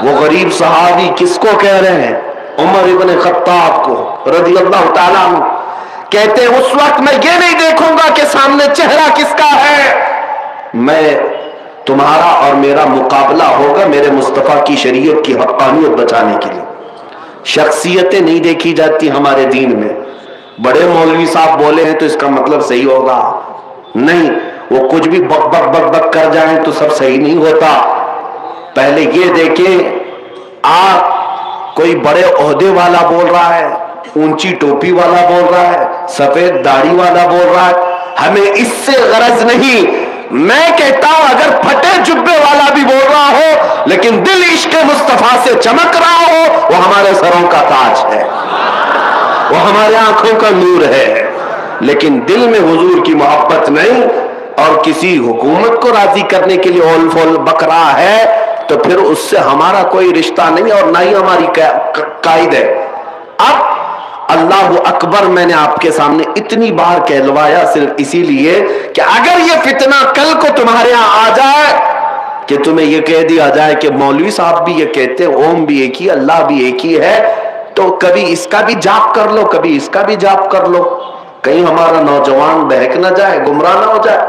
وہ غریب صحابی کس کو کہہ رہے ہیں؟ عمر ابن خطاب کو رضی اللہ تعالیٰ عنہ۔ کہتے ہیں اس وقت میں یہ نہیں دیکھوں گا کہ سامنے چہرہ کس کا ہے، میں تمہارا اور میرا مقابلہ ہوگا میرے مصطفیٰ کی شریعت کی حقانیت بچانے کے لیے۔ شخصیتیں نہیں دیکھی جاتی ہمارے دین میں۔ بڑے مولوی صاحب بولے ہیں تو اس کا مطلب صحیح ہوگا نہیں، وہ کچھ بھی بک بک بک بک کر جائیں تو سب صحیح نہیں ہوتا۔ پہلے یہ دیکھیں آپ کوئی بڑے عہدے والا بول رہا ہے، اونچی ٹوپی والا بول رہا ہے، سفید داڑھی والا بول رہا ہے، ہمیں اس سے غرض نہیں۔ میں کہتا ہوں اگر پھٹے جبے والا بھی بول رہا ہو لیکن دل عشق مصطفیٰ سے چمک رہا ہو، وہ ہمارے سروں کا تاج ہے، وہ ہمارے آنکھوں کا نور ہے۔ لیکن دل میں حضور کی محبت نہیں اور کسی حکومت کو راضی کرنے کے لیے اول فول بک رہا ہے تو پھر اس سے ہمارا کوئی رشتہ نہیں اور نہ ہی ہماری قائد ہے۔ اب اللہ اکبر میں نے آپ کے سامنے اتنی بار کہلوایا صرف اسی لیے کہ اگر یہ فتنہ کل کو تمہارے ہاں آ جائے کہ تمہیں یہ کہہ دیا جائے کہ مولوی صاحب بھی یہ کہتے ہیں اوم بھی ایک ہی اللہ بھی ایک ہی ہے، تو کبھی اس کا بھی جاپ کر لو، کبھی اس کا بھی جاپ کر لو، کہیں ہمارا نوجوان بہک نہ جائے، گمراہ نہ ہو جائے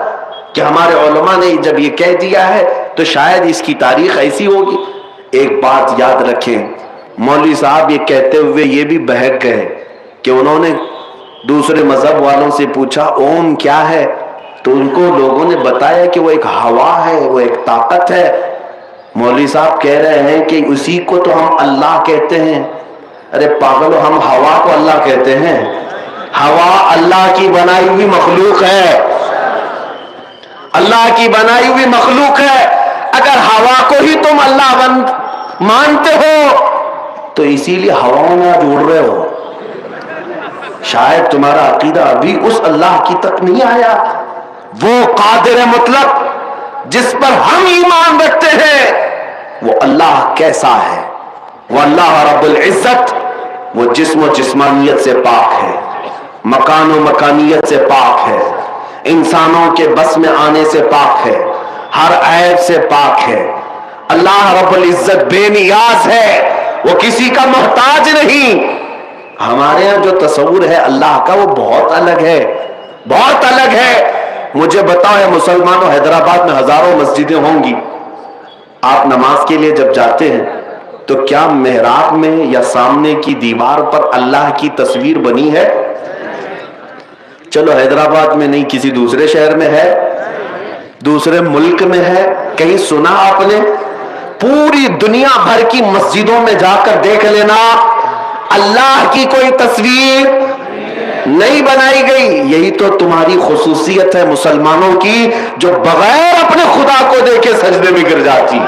کہ ہمارے علماء نے جب یہ کہہ دیا ہے تو شاید اس کی تاریخ ایسی ہوگی۔ ایک بات یاد رکھیں، مولوی صاحب یہ کہتے ہوئے یہ بھی بہک گئے کہ انہوں نے دوسرے مذہب والوں سے پوچھا اوم کیا ہے، تو ان کو لوگوں نے بتایا کہ وہ ایک ہوا ہے، وہ ایک طاقت ہے۔ مولوی صاحب کہہ رہے ہیں کہ اسی کو تو ہم اللہ کہتے ہیں۔ ارے پاگلو، ہم ہوا کو اللہ کہتے ہیں؟ ہوا اللہ کی بنائی ہوئی مخلوق ہے، اللہ کی بنائی ہوئی مخلوق ہے۔ اگر ہوا کو ہی تم اللہ مانتے ہو تو اسی لیے ہواؤں میں آج اڑ رہے ہو۔ شاید تمہارا عقیدہ ابھی اس اللہ کی تک نہیں آیا، وہ قادر مطلق جس پر ہم ایمان رکھتے ہیں وہ اللہ کیسا ہے؟ وہ اللہ رب العزت، وہ جسم و جسمانیت سے پاک ہے، مکان و مکانیت سے پاک ہے، انسانوں کے بس میں آنے سے پاک ہے، ہر عیب سے پاک ہے۔ اللہ رب العزت بے نیاز ہے، وہ کسی کا محتاج نہیں۔ ہمارے یہاں جو تصور ہے اللہ کا وہ بہت الگ ہے، بہت الگ ہے۔ مجھے بتاؤ ہے مسلمانوں، حیدرآباد میں ہزاروں مسجدیں ہوں گی، آپ نماز کے لیے جب جاتے ہیں تو کیا محراب میں یا سامنے کی دیوار پر اللہ کی تصویر بنی ہے؟ چلو حیدرآباد میں نہیں، کسی دوسرے شہر میں ہے، دوسرے ملک میں ہے، کہیں سنا آپ نے؟ پوری دنیا بھر کی مسجدوں میں جا کر دیکھ لینا، اللہ کی کوئی تصویر نہیں بنائی گئی۔ یہی تو تمہاری خصوصیت ہے مسلمانوں کی، جو بغیر اپنے خدا کو دیکھے سجدے میں گر جاتی،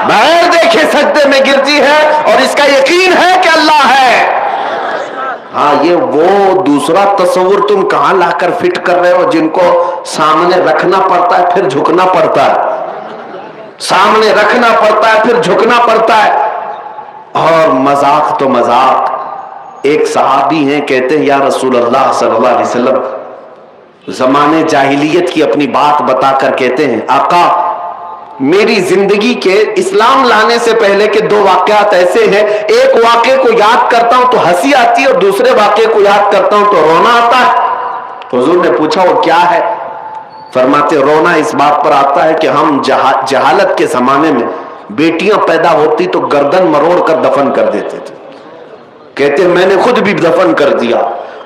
بغیر دیکھے سجدے میں گرتی ہے اور اس کا یقین ہے کہ اللہ ہے۔ ہاں، یہ وہ دوسرا تصور تم کہاں لا کر فٹ کر رہے ہو، جن کو سامنے رکھنا پڑتا ہے پھر جھکنا پڑتا ہے، سامنے رکھنا پڑتا ہے پھر جھکنا پڑتا ہے۔ اور مذاق تو مذاق، ایک صحابی ہیں کہتے ہیں یا رسول اللہ صلی اللہ علیہ وسلم، زمانے جاہلیت کی اپنی بات بتا کر کہتے ہیں آقا میری زندگی کے اسلام لانے سے پہلے کے دو واقعات ایسے ہیں، ایک واقعے کو یاد کرتا ہوں تو ہنسی آتی ہے اور دوسرے واقعے کو یاد کرتا ہوں تو رونا آتا ہے۔ حضور نے پوچھا وہ کیا ہے؟ فرماتے رونا اس بات پر آتا ہے کہ ہم جہالت کے زمانے میں بیٹیاں پیدا ہوتی تو گردن مروڑ کر دفن کر دیتے تھے، کہتے میں نے خود بھی دفن کر دیا۔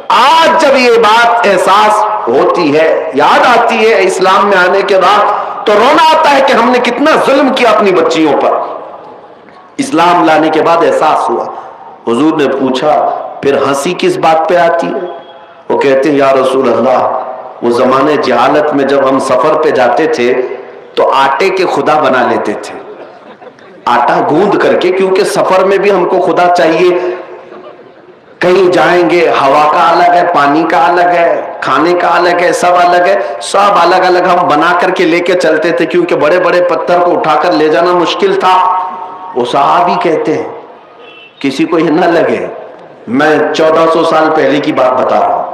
آج جب یہ بات احساس ہوتی ہے، یاد آتی ہے اسلام میں آنے کے بعد، تو رونا آتا ہے کہ ہم نے کتنا ظلم کیا اپنی بچیوں پر۔ اسلام لانے کے بعد احساس ہوا۔ حضور نے پوچھا پھر ہنسی کس بات پہ آتی ہے؟ وہ کہتے ہیں یا رسول اللہ وہ زمانے جہالت میں جب ہم سفر پہ جاتے تھے تو آٹے کے خدا بنا لیتے تھے، آٹا گوندھ کر کے، کیونکہ سفر میں بھی ہم کو خدا چاہیے، کہیں جائیں گے ہوا کا الگ ہے، پانی کا الگ ہے، کھانے کا الگ ہے، سب الگ ہے، سب الگ الگ ہم بنا کر کے لے کے چلتے تھے، کیونکہ بڑے بڑے پتھر کو اٹھا کر لے جانا مشکل تھا۔ وہ صحابی کہتے ہیں کسی کو یہ نہ لگے میں 1400 سال پہلے کی بات بتا رہا ہوں،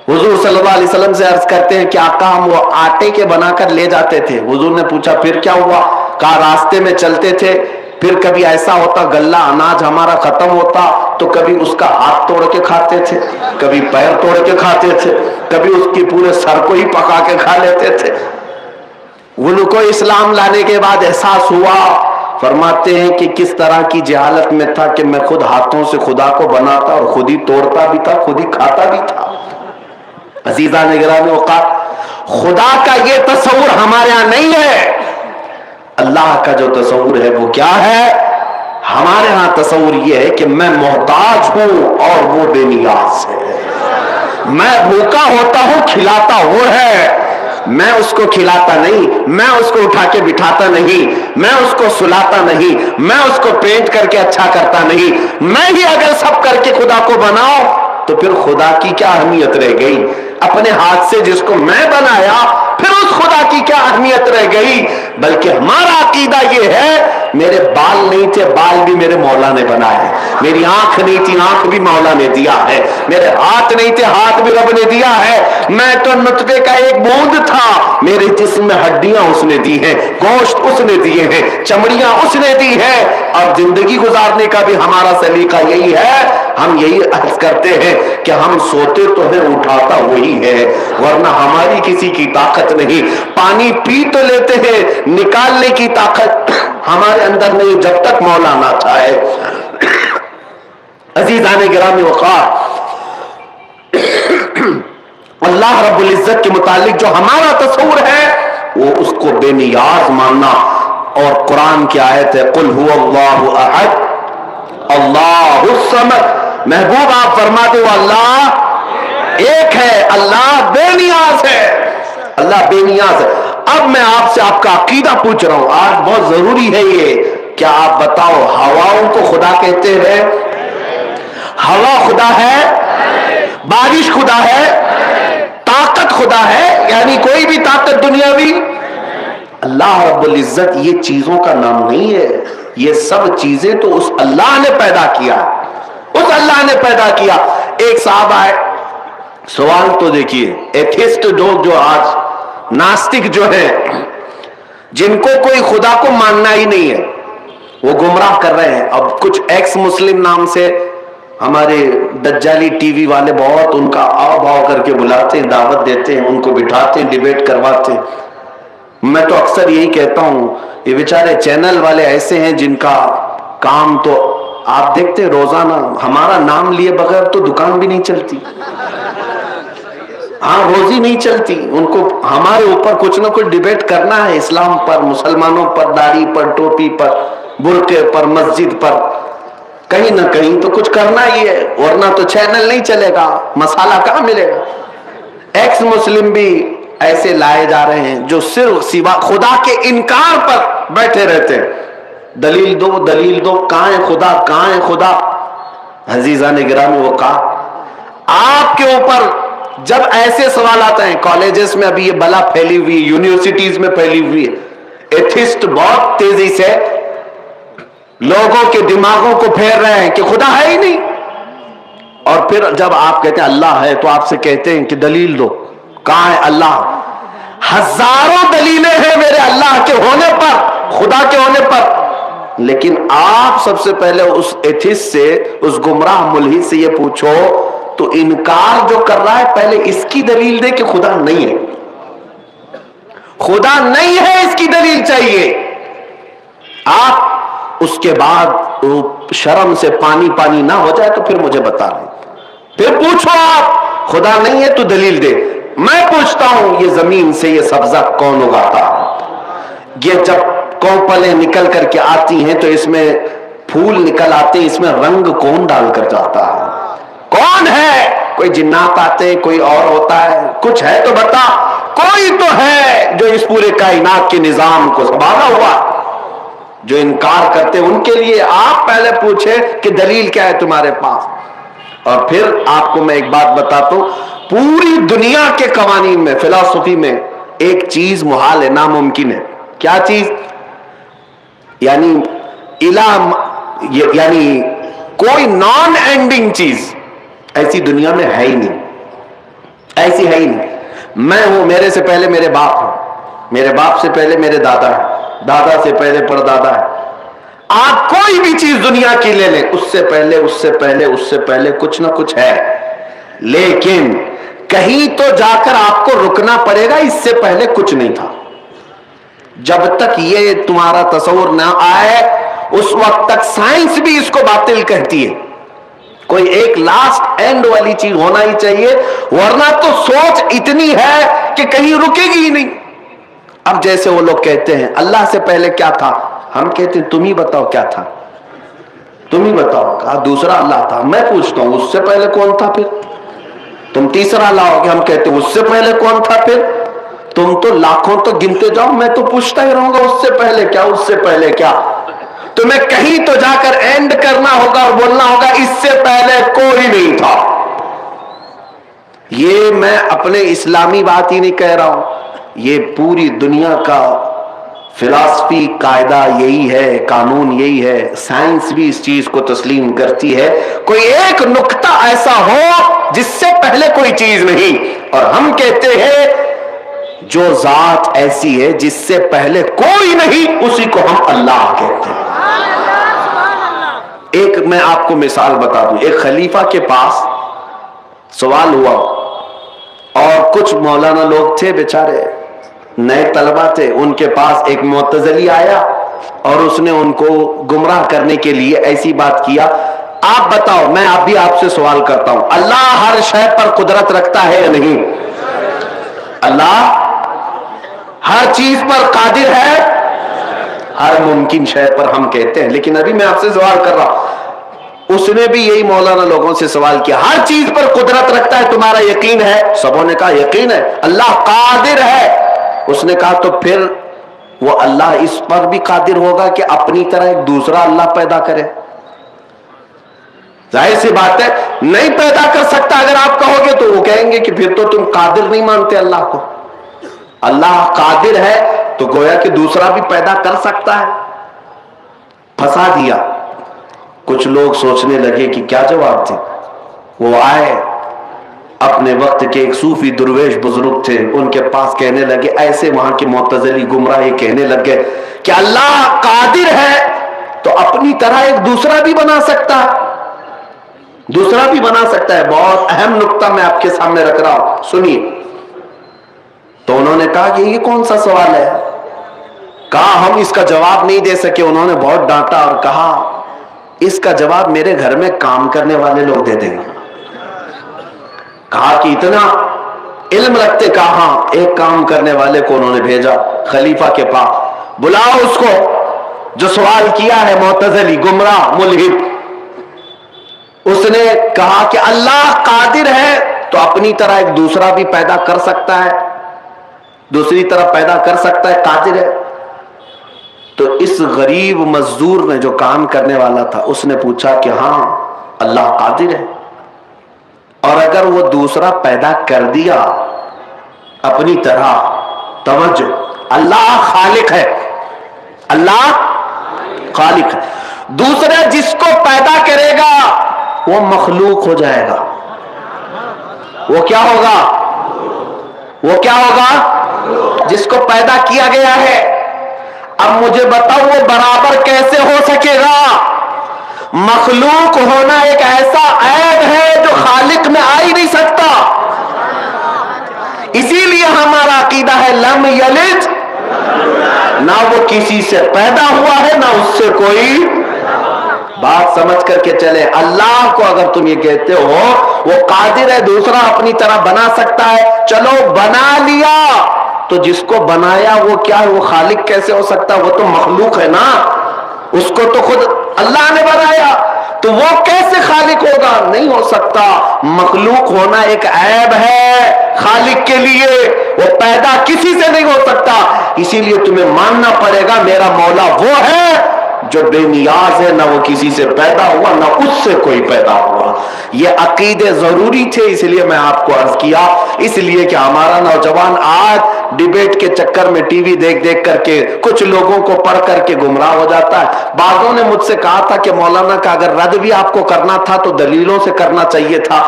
حضور صلی اللہ علیہ وسلم سے عرض کرتے ہیں کہ آقا ہم وہ آٹے کے بنا کر لے جاتے تھے۔ حضور نے پوچھا پھر کیا ہوا؟ کہا راستے میں چلتے تھے، پھر کبھی ایسا ہوتا غلہ اناج ہمارا ختم ہوتا تو کبھی اس کا ہاتھ توڑ کے کھاتے تھے، کبھی پیر توڑ کے کھاتے تھے، کبھی اس کی پورے سر کو ہی پکا کے کھا لیتے تھے۔ ان کو اسلام لانے کے بعد احساس ہوا، فرماتے ہیں کہ کس طرح کی جہالت میں تھا کہ میں خود ہاتھوں سے خدا کو بناتا اور خود ہی توڑتا بھی تھا، خود ہی کھاتا بھی تھا۔ عزیزان گرامی اوقات، خدا کا یہ تصور ہمارے ہاں نہیں ہے۔ اللہ کا جو تصور ہے وہ کیا ہے؟ ہمارے ہاں تصور یہ ہے کہ میں محتاج ہوں اور وہ بے نیاز ہے، میں بھوکا ہوتا ہوں کھلاتا وہ ہے، میں اس کو کھلاتا نہیں، میں اس کو اٹھا کے بٹھاتا نہیں، میں اس کو سلاتا نہیں، میں اس کو پینٹ کر کے اچھا کرتا نہیں، میں ہی اگر سب کر کے خدا کو بناؤ تو پھر خدا کی کیا اہمیت رہ گئی؟ اپنے ہاتھ سے جس کو میں بنایا پھر اس خدا کی کیا اہمیت رہ گئی؟ بلکہ ہمارا عقیدہ یہ ہے میرے بال نہیں تھے, بال بھی میرے مولا نے بنائے. میری آنکھ نہیں تھی, آنکھ بھی مولا نے دیا ہے. میرے ہاتھ نہیں تھے, ہاتھ بھی رب نے دیا ہے. میں تو نطفے کا ایک بوند تھا, میرے جسم میں ہڈیاں اس نے دی ہیں, گوشت اس نے دیے ہیں, چمڑیاں اس نے دی ہیں. اور زندگی گزارنے کا بھی ہمارا سلیقہ یہی ہے. ہم یہی عرض کرتے ہیں کہ ہم سوتے تو ہیں, اٹھاتا وہی ہے, ورنہ ہماری کسی کی طاقت نہیں. پانی پی تو لیتے ہیں, نکالنے کی طاقت ہمارے اندر نہیں جب تک مولا نہ چاہے. عزیزان گرامی وقار, اللہ رب العزت کے متعلق جو ہمارا تصور ہے وہ اس کو بے نیاز ماننا. اور قرآن کی آیت ہے قل هو اللہ احد اللہ الصمد. محبوب آپ فرماتے ہو اللہ ایک ہے, اللہ بے نیاز ہے, اللہ بے نیاز ہے. اب میں آپ سے آپ کا عقیدہ پوچھ رہا ہوں, آج بہت ضروری ہے یہ, کیا آپ بتاؤ ہواؤں کو خدا کہتے ہیں؟ ہوا خدا ہے, بارش خدا ہے, طاقت خدا ہے, یعنی کوئی بھی طاقت دنیاوی. اللہ رب العزت یہ چیزوں کا نام نہیں ہے, یہ سب چیزیں تو اس اللہ نے پیدا کیا, اس اللہ نے پیدا کیا. ایک صاحب آئے, سوال تو دیکھیے, ایتھسٹ لوگ جو آج ناستک جو ہے, جن کو کوئی خدا کو ماننا ہی نہیں ہے, وہ گمراہ کر رہے ہیں. اب کچھ ایکس مسلم نام سے ہمارے دجالی ٹی وی والے بہت ان کا آؤ بھاؤ کر کے بلاتے ہیں, دعوت دیتے ہیں, ان کو بٹھاتے ہیں, ڈیبیٹ کرواتے ہیں. میں تو اکثر یہی کہتا ہوں, یہ بیچارے چینل والے ایسے ہیں جن کا کام تو آپ دیکھتے ہیں روزانہ ہمارا نام لیے بغیر تو دکان بھی نہیں چلتی, ہاں روزی نہیں چلتی. ان کو ہمارے اوپر کچھ نہ کچھ ڈیبیٹ کرنا ہے, اسلام پر, مسلمانوں پر, داڑھی پر, ٹوپی پر, برقعے پر, مسجد پر, کہیں نہ کہیں تو کچھ کرنا ہی ہے, ورنہ تو چینل نہیں چلے گا, مسالہ کہاں ملے گا. ایکس مسلم بھی ایسے لائے جا رہے ہیں جو صرف سوا خدا کے انکار پر بیٹھے رہتے ہیں. دلیل دو, دلیل دو, کہاں ہے خدا, کہاں ہے خدا. عزیزان گرامی وہ کہا, آپ کے اوپر جب ایسے سوال آتے ہیں, کالجز میں ابھی یہ بلا پھیلی ہوئی, یونیورسٹیز میں پھیلی ہوئی ہے, ایتھسٹ بہت تیزی سے لوگوں کے دماغوں کو پھیر رہے ہیں کہ خدا ہے ہی نہیں. اور پھر جب آپ کہتے ہیں اللہ ہے تو آپ سے کہتے ہیں کہ دلیل دو, کہاں ہے اللہ. ہزاروں دلیلیں ہیں میرے اللہ کے ہونے پر, خدا کے ہونے پر, لیکن آپ سب سے پہلے اس ایتھسٹ سے, اس گمراہ ملحد سے یہ پوچھو تو انکار جو کر رہا ہے پہلے اس کی دلیل دے کہ خدا نہیں ہے, خدا نہیں ہے اس کی دلیل چاہیے. آپ اس کے بعد شرم سے پانی پانی نہ ہو جائے تو پھر مجھے بتا رہے, پھر پوچھو آپ خدا نہیں ہے تو دلیل دے. میں پوچھتا ہوں یہ زمین سے یہ سبزہ کون اگاتا ہے؟ یہ جب کوپلیں نکل کر کے آتی ہیں تو اس میں پھول نکل آتے ہیں, اس میں رنگ کون ڈال کر جاتا ہے؟ کون ہے؟ کوئی جنات آتے, کوئی اور ہوتا ہے, کچھ ہے تو بتا. کوئی تو ہے جو اس پورے کائنات کے نظام کو سنبھالا ہوا. جو انکار کرتے ان کے لیے آپ پہلے پوچھے کہ دلیل کیا ہے تمہارے پاس. اور پھر آپ کو میں ایک بات بتاتا ہوں, پوری دنیا کے قوانین میں, فلسفی میں ایک چیز محال ہے, ناممکن ہے. کیا چیز؟ یعنی یعنی کوئی نان اینڈنگ چیز ایسی دنیا میں ہے ہی نہیں, ایسی ہے ہی نہیں. میں ہوں, میرے سے پہلے میرے باپ ہیں, میرے باپ سے پہلے میرے دادا ہیں, دادا سے پہلے پردادا ہے. آپ کوئی بھی چیز دنیا کی لے لیں, اس سے پہلے اس سے پہلے اس سے پہلے کچھ نہ کچھ ہے. لیکن کہیں تو جا کر آپ کو رکنا پڑے گا, اس سے پہلے کچھ نہیں تھا. جب تک یہ تمہارا تصور نہ آئے اس وقت تک سائنس بھی اس کو باطل کہتی ہے. کوئی ایک لاسٹ اینڈ والی چیز ہونا ہی چاہیے, ورنہ تو سوچ اتنی ہے کہ کہیں رکے گی ہی نہیں. اب جیسے وہ لوگ کہتے ہیں اللہ سے پہلے کیا تھا, ہم کہتے ہیں تم ہی بتاؤ کیا تھا, تم ہی بتاؤ. کہا دوسرا اللہ تھا. میں پوچھتا ہوں اس سے پہلے کون تھا؟ پھر تم تیسرا لاؤ گے, ہم کہتے ہیں اس سے پہلے کون تھا؟ پھر تم تو لاکھوں تو گنتے جاؤ, میں تو پوچھتا ہی رہوں گا اس سے پہلے کیا, اس سے پہلے کیا. تمہیں کہیں تو جا کر اینڈ کرنا ہوگا اور بولنا ہوگا اس سے پہلے کوئی نہیں تھا. یہ میں اپنے اسلامی بات ہی نہیں کہہ رہا ہوں, یہ پوری دنیا کا फिलॉसफी कायदा यही है, कानून यही है, साइंस भी इस चीज को तस्लीम करती है, कोई एक नुक्ता ऐसा हो जिससे पहले कोई चीज नहीं, और हम कहते हैं जो जात ऐसी है जिससे पहले कोई नहीं उसी को हम अल्लाह कहते हैं। एक मैं आपको मिसाल बता दूं, एक खलीफा के पास सवाल हुआ और कुछ मौलाना लोग थे, बेचारे नए तलबा थे, उनके पास एक मुअत्तज़िली आया और उसने उनको गुमराह करने के लिए ऐसी बात किया, आप बताओ, मैं आप भी आपसे सवाल करता हूं, अल्लाह हर शय पर कुदरत रखता है या नहीं? अल्लाह हर चीज पर कादिर है, हर मुमकिन शय पर हम कहते हैं, लेकिन अभी मैं आपसे सवाल कर रहा हूं, उसने भी यही मौलाना लोगों से सवाल किया, हर चीज पर कुदरत रखता है, तुम्हारा यकीन है? सबों ने कहा यकीन है, अल्लाह कादिर है। उसने कहा तो फिर वो अल्लाह इस पर भी कादिर होगा कि अपनी तरह एक दूसरा अल्लाह पैदा करे? जाहिर सी बात है नहीं पैदा कर सकता। अगर आप कहोगे तो वो कहेंगे कि फिर तो तुम कादिर नहीं मानते अल्लाह को। अल्लाह कादिर है तो गोया कि दूसरा भी पैदा कर सकता है। फंसा दिया। कुछ लोग सोचने लगे कि क्या जवाब थे। वो आए, अपने वक्त के एक सूफी दुर्वेश बुजुर्ग थे, उनके पास कहने लगे, ऐसे वहां के मुअत्तज़िली गुमराह कहने लगे कि अल्लाह कादिर है तो अपनी तरह एक दूसरा भी बना सकता है, दूसरा भी बना सकता है। बहुत अहम नुक्ता मैं आपके सामने रख रहा हूं, सुनिए। तो उन्होंने कहा कि ये कौन सा सवाल है? कहा हम इसका जवाब नहीं दे सके। उन्होंने बहुत डांटा और कहा इसका जवाब मेरे घर में काम करने वाले लोग दे देंगे। कहा कि इतना इल्म रखते? कहा हाँ। एक काम करने वाले को उन्होंने भेजा खलीफा के पास, बुलाओ उसको जो सवाल किया है, मुअत्तज़िली गुमराह मुल्हिद। उसने कहा कि अल्लाह कादिर है तो अपनी तरह एक दूसरा भी पैदा कर सकता है, दूसरी तरह पैदा कर सकता है, कादिर है। तो इस गरीब मजदूर ने, जो काम करने वाला था, उसने पूछा कि हाँ अल्लाह कादिर है, और अगर वो दूसरा पैदा कर दिया अपनी तरह, तवज्जो, अल्लाह खालिक है, अल्लाह खालिक है, दूसरा जिसको पैदा करेगा वो मखलूक हो जाएगा। वो क्या होगा? वो क्या होगा? जिसको पैदा किया गया है। अब मुझे बताओ वो बराबर कैसे हो सकेगा? मखलूक होना एक ऐसा ऐब है जो खालिक में आ ही नहीं सकता। इसीलिए हमारा अकीदा है लम यलिद, ना वो किसी से पैदा हुआ है ना उससे कोई। बात समझ करके चले। अल्लाह को अगर तुम ये कहते हो वो कादिर है, दूसरा अपनी तरह बना सकता है, चलो बना लिया, तो जिसको बनाया वो क्या है? वो खालिक कैसे हो सकता? वो तो मखलूक है ना, उसको तो खुद अल्लाह ने बनाया, तो वो कैसे खालिक होगा? नहीं हो सकता। मखलूक होना एक ऐब है खालिक के लिए, वो पैदा किसी से नहीं हो सकता। इसीलिए तुम्हें मानना पड़ेगा मेरा मौला वो है जो बेनियाज है, ना वो किसी से पैदा हुआ ना उससे कोई पैदा हुआ। ये अकीदे जरूरी थे, इसलिए मैं आपको अर्ज किया। इसलिए कि हमारा नौजवान आज डिबेट के चक्कर में टीवी देख देख करके कुछ लोगों को पढ़ करके गुमराह हो जाता है। बादों ने मुझसे कहा था कि मौलाना का अगर रद्द भी आपको करना था तो दलीलों से करना चाहिए था।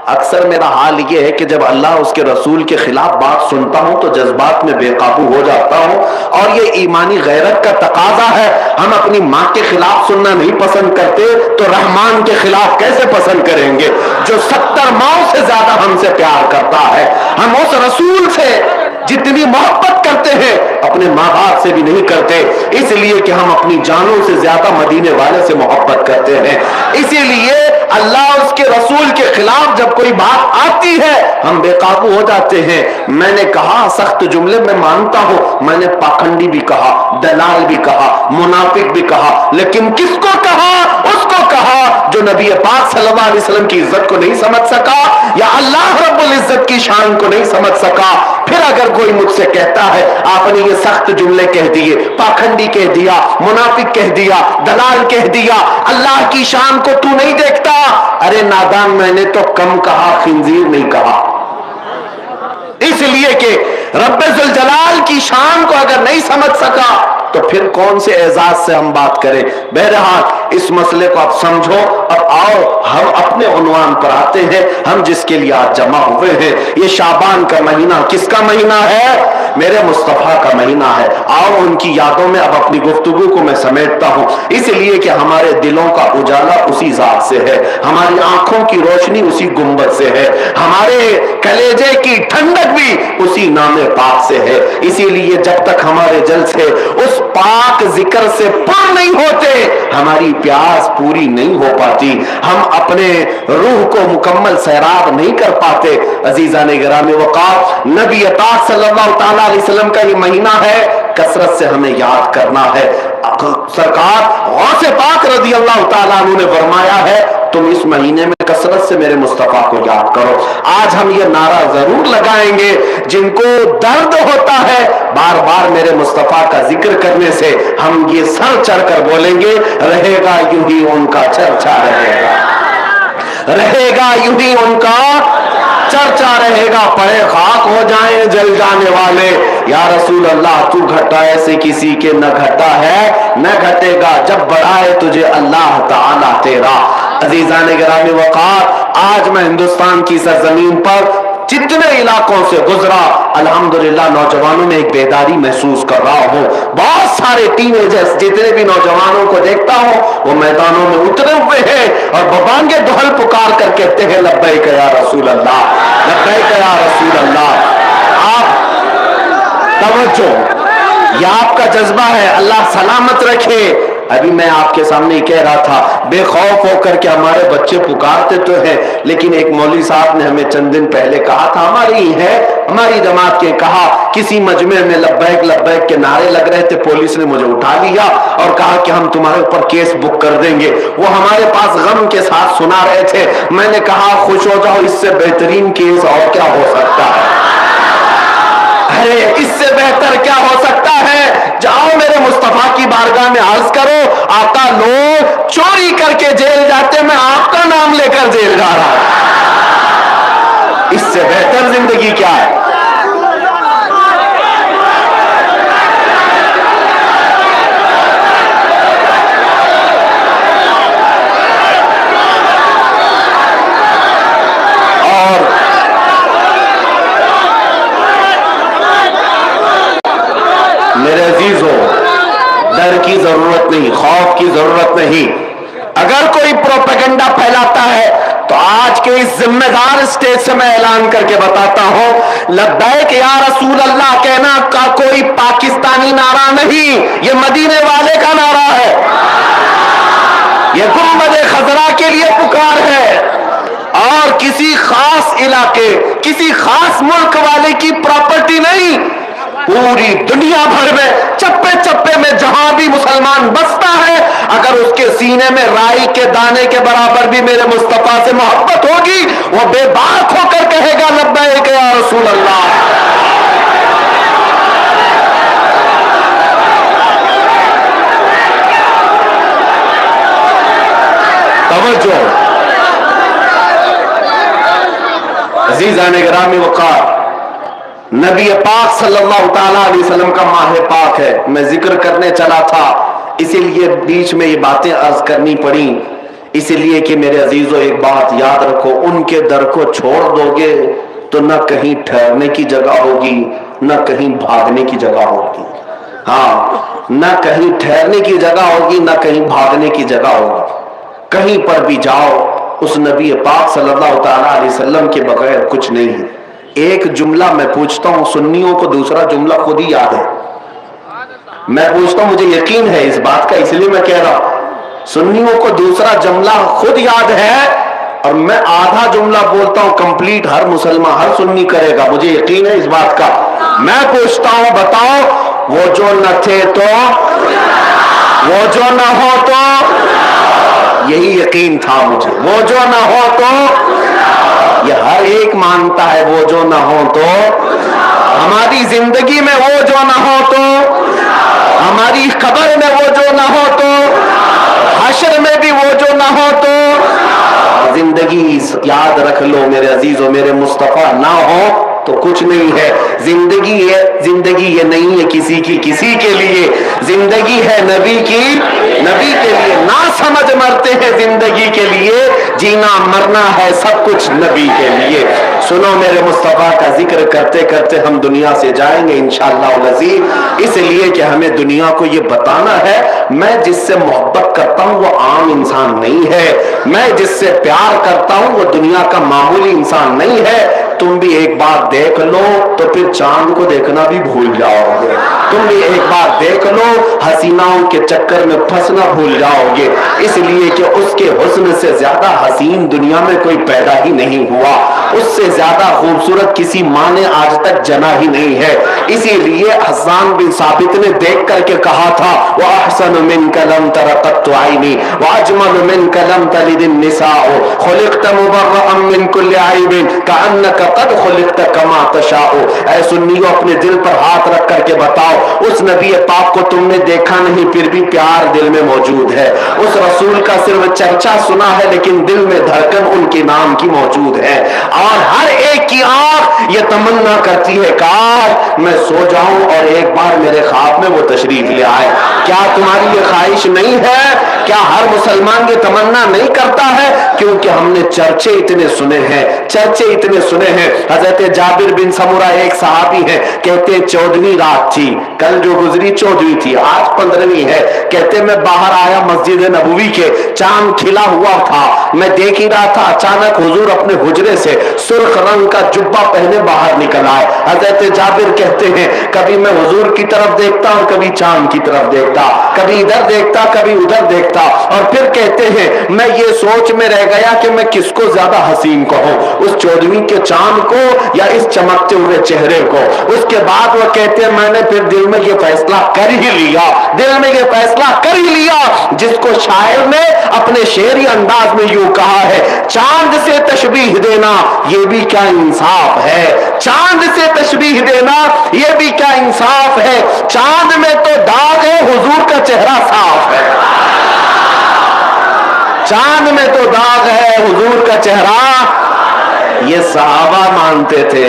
अक्सर मेरा हाल ये है कि जब अल्लाह उसके रसूल के खिलाफ बात सुनता हूं तो जज्बात में बेकाबू हो जाता हूं, और ये ईमानी गैरत का तकाजा है। हम अपनी माँ के खिलाफ सुनना नहीं पसंद करते तो रहमान के खिलाफ कैसे पसंद करेंगे जो 70 माओं से ज्यादा हमसे प्यार करता है। हम उस रसूल से जितनी मोहब्बत करते हैं अपने माँ बाप से भी नहीं करते, इसलिए कि हम अपनी जानों से ज्यादा मदीने वाले से मोहब्बत करते हैं। इसीलिए अल्लाह उसके रसूल के खिलाफ जब कोई बात आती है हम बेकाबू हो जाते हैं। मैंने कहा सख्त जुमले में मानता हूं, मैंने पाखंडी भी कहा, दलाल भी कहा, मुनाफिक भी कहा, लेकिन किसको कहा? उसको कहा जो नबी पाक सल्लल्लाहु अलैहि वसल्लम की इज्जत को नहीं समझ सका या अल्लाह रब्बुल इज्जत की शान को नहीं समझ सका। फिर अगर कोई मुझसे कहता है आपने ये सख्त जुमले कह दिए, पाखंडी कह दिया, मुनाफिक कह दिया, दलाल कह दिया, अल्लाह की शान को तू नहीं देखता, अरे नादान, मैंने तो कम कहा, खिंजीर नहीं कहा। इसलिए कि रब्बे जुल जलाल की शान को अगर नहीं समझ सका तो फिर कौन से एजाज से हम बात करें। बहरहाल इस मसले को आप समझो। अब आओ हम अपने उन्वान पर आते हैं, हम जिसके लिए आज जमा हुए हैं। ये शाबान का महीना किसका महीना है? मेरे मुस्तफा का महीना है। आओ उनकी यादों में अब अपनी गुफ्तगू को मैं समेटता हूं, इसलिए कि हमारे दिलों का उजाला उसी जात से है, हमारी आंखों की रोशनी उसी गुंबद से है, हमारे कलेजे की ठंडक भी उसी नामे पाक से है। इसीलिए जब तक हमारे जल से उस पाक जिक्र से पर नहीं होते, हमारी प्यास पूरी नहीं हो पाती, हम अपने रूह को मुकम्मल सैराब नहीं कर पाते। अजीजान गिरामी वक़ार, नबी पाक सल्लल्लाहु अलैहि वसल्लम का ये महीना है, कसरत से हमें याद करना है। सरकार गौसे पाक रज़ी अल्लाह ताला अन्हु ने फरमाया है, तुम इस महीने में कसरत से मेरे मुस्तफा को याद करो। आज हम ये नारा जरूर लगाएंगे, जिनको दर्द होता है बार बार मेरे मुस्तफा का जिक्र करने से, हम ये सर चढ़कर बोलेंगे, रहेगा यूं ही उनका चर्चा रहेगा, रहेगा यूं ही उनका चर्चा रहेगा, पड़े खाक हो जाएं जल जाने वाले। या रसूल अल्लाह, तू घटा ऐसे किसी के न घटा है न घटेगा, जब बढ़ाए तुझे अल्लाह ताला तेरा। अजीजान गिरामी वक़ार, आज मैं हिंदुस्तान की सरजमीन पर जितने इलाकों से गुजरा, अल्हम्दुलिल्लाह नौजवानों में एक बेदारी महसूस कर रहा हूं। बहुत सारे टीनेजर्स, जितने भी नौजवानों को देखता हूं, वो मैदानों में उतरे हुए हैं और बबांगे दुहल पुकार कर कहते हैं, लब्बैक या रसूल अल्लाह, लब्बैक या रसूल अल्लाह। आप तवज्जो, ये आपका जज्बा है, अल्लाह सलामत रखे। अभी मैं आपके सामने कह रहा था, बेखौफ होकर के हमारे बच्चे पुकारते तो हैं, लेकिन एक मौलवी साहब ने हमें चंद दिन पहले कहा था, हमारी है, हमारी जमात के, कहा किसी मजमे में लब्बैक लब्बैक के नारे लग रहे थे, पुलिस ने मुझे उठा लिया और कहा कि हम तुम्हारे ऊपर केस बुक कर देंगे। वो हमारे पास गम के साथ सुना रहे थे। मैंने कहा खुश हो जाओ, इससे बेहतरीन केस और क्या हो सकता है? अरे इससे बेहतर क्या हो सकता है? जाओ मेरे मुस्तफा की बारगाह में अर्ज करो, आका लोग चोरी करके जेल जाते, मैं आपका नाम लेकर जेल जा रहा हूं। इससे बेहतर जिंदगी क्या है? मेरे अजीजों, डर की जरूरत नहीं, खौफ की जरूरत नहीं। अगर कोई प्रोपेगेंडा फैलाता है तो आज के इस जिम्मेदार स्टेज से मैं ऐलान करके बताता हूं, लब्बैक या रसूल अल्लाह कहना का कोई पाकिस्तानी नारा नहीं, ये मदीने वाले का नारा है, ये गुंबद खजरा के लिए पुकार है, और किसी खास इलाके, किसी खास मुल्क वाले की प्रॉपर्टी नहीं। पूरी दुनिया भर में चप्पे चप्पे में जहां भी मुसलमान बसता है, अगर उसके सीने में राई के दाने के बराबर भी मेरे मुस्तफा से मोहब्बत होगी, वो बेबाक होकर कहेगा लब्बैक या रसूल अल्लाह। तवज्जो, अज़ीज़ान गिरामी वक़ार, नबी पाक सल्लल्लाहु ताला अलैहि वसल्लम का माह पाक है। मैं जिक्र करने चला था, इसीलिए बीच में ये बातें अर्ज करनी पड़ी, इसलिए कि मेरे अजीजों एक बात याद रखो, उनके दर को छोड़ दोगे तो न कहीं ठहरने की जगह होगी, न कहीं भागने की जगह होगी। हाँ, न कहीं ठहरने की जगह होगी, न कहीं भागने की जगह होगी। कहीं पर भी जाओ, उस नबी पाक सल्लल्लाहु ताला अलैहि वसल्लम के बगैर कुछ नहीं है। एक जुमला मैं पूछता हूं, सुन्नियों को दूसरा जुमला खुद ही याद है। मैं पूछता हूं, मुझे यकीन है इस बात का, इसलिए मैं कह रहा हूं, सुन्नियों को दूसरा जुमला खुद याद है, और मैं आधा जुमला बोलता हूं कंप्लीट हर मुसलमान, हर सुन्नी करेगा, मुझे यकीन है इस बात का। मैं पूछता हूं, बताओ, वो जो न थे तो, वो जो न हो तो, यही यकीन था मुझे, वो जो न हो तो, ये हर एक मानता है, वो जो ना हो तो, हमारी जिंदगी में वो जो ना हो तो, हमारी कब्र में वो जो ना हो तो, हश्र में भी वो जो ना हो तो, जिंदगी याद रख लो मेरे अजीजों, मेरे मुस्तफा ना हो तो कुछ नहीं है। जिंदगी है, जिंदगी ये नहीं है किसी की किसी के लिए, जिंदगी है नबी की नबी के लिए। ना समझ मरते हैं जिंदगी के लिए, जीना मरना है सब कुछ नबी के लिए। सुनो मेरे मुस्तफा का जिक्र करते करते हम दुनिया से जाएंगे इंशाअल्लाह अज़ीज़, इसलिए कि हमें दुनिया को ये बताना है मैं जिससे मोहब्बत करता हूं वो आम इंसान नहीं है, मैं जिससे प्यार करता हूं वो दुनिया का मामूली इंसान नहीं है। तुम भी एक बार देख लो तो फिर चांद को देखना भी भूल जाओगे, तुम भी एक बार देख लो हसीनाओं के चक्कर में फंसना भूल जाओगे, इसलिए कि उसके हुस्न से ज्यादा हसीन दुनिया में कोई पैदा ही नहीं हुआ, उससे ज्यादा खूबसूरत किसी माँ ने आज तक जना ही नहीं है। इसीलिए हसन बिन साबित ने देख करके कहा था व अहसन मिन कलम तरक़त आइनी व अजमल मिन कलम तलिदिन निसाओ खुलिक़त मुबर्रअन मिन कुल्लि आइबिन कअन्नका क़द खुलिक़त कमा तशाओ। ऐ सुन्नियों अपने दिल पर हाथ रख करके बताओ उस नबी पाक को तुमने देखा नहीं फिर भी प्यार दिल में मौजूद है, उस रसूल का सिर्फ चर्चा सुना है लेकिन दिल में धड़कन उनके नाम की मौजूद है। और हर एक की आंख ये तमन्ना करती है काश मैं सो जाऊं और एक बार मेरे ख्वाब में वो तशरीफ ले आए। क्या तुम्हारी ये ख्वाहिश नहीं है? क्या हर मुसलमान ये तमन्ना नहीं करता है? क्योंकि हमने चर्चे इतने सुने हैं, चर्चे इतने सुने हैं। हजरत जाबिर बिन समुरा एक सहाबी है, कहते 14वीं रात थी, कल जो गुजरी 14वीं थी, आज 15वीं है। कहते मैं बाहर आया मस्जिद नबवी के, चांद खिला हुआ था, मैं देख ही रहा था, अचानक हुजूर अपने हुजरे से सुर्ख रंग का जुब्बा पहने बाहर निकल आए। हजरत जाबिर कहते हैं कभी मैं हुजूर की तरफ देखता और कभी चांद की तरफ देखता, कभी इधर देखता कभी उधर देखता, और फिर कहते हैं मैं ये सोच में रह गया कि मैं किसको ज्यादा हसीन कहूं, उस 14वीं के चांद को या इस चमकते हुए चेहरे को। उसके बाद वो कहते हैं मैंने फिर दिल में ये फैसला कर ही लिया, दिल में ये फैसला कर ही लिया जिसको शायर ने अपने शेरी अंदाज में यूं कहा है, चांद से तशबीह देना ये भी क्या इंसाफ है, चांद से तशबीह देना ये भी क्या इंसाफ है, चांद में तो दाग है हुजूर का चेहरा साफ है, चांद में तो दाग है हुजूर का चेहरा। ये सहाबा मानते थे।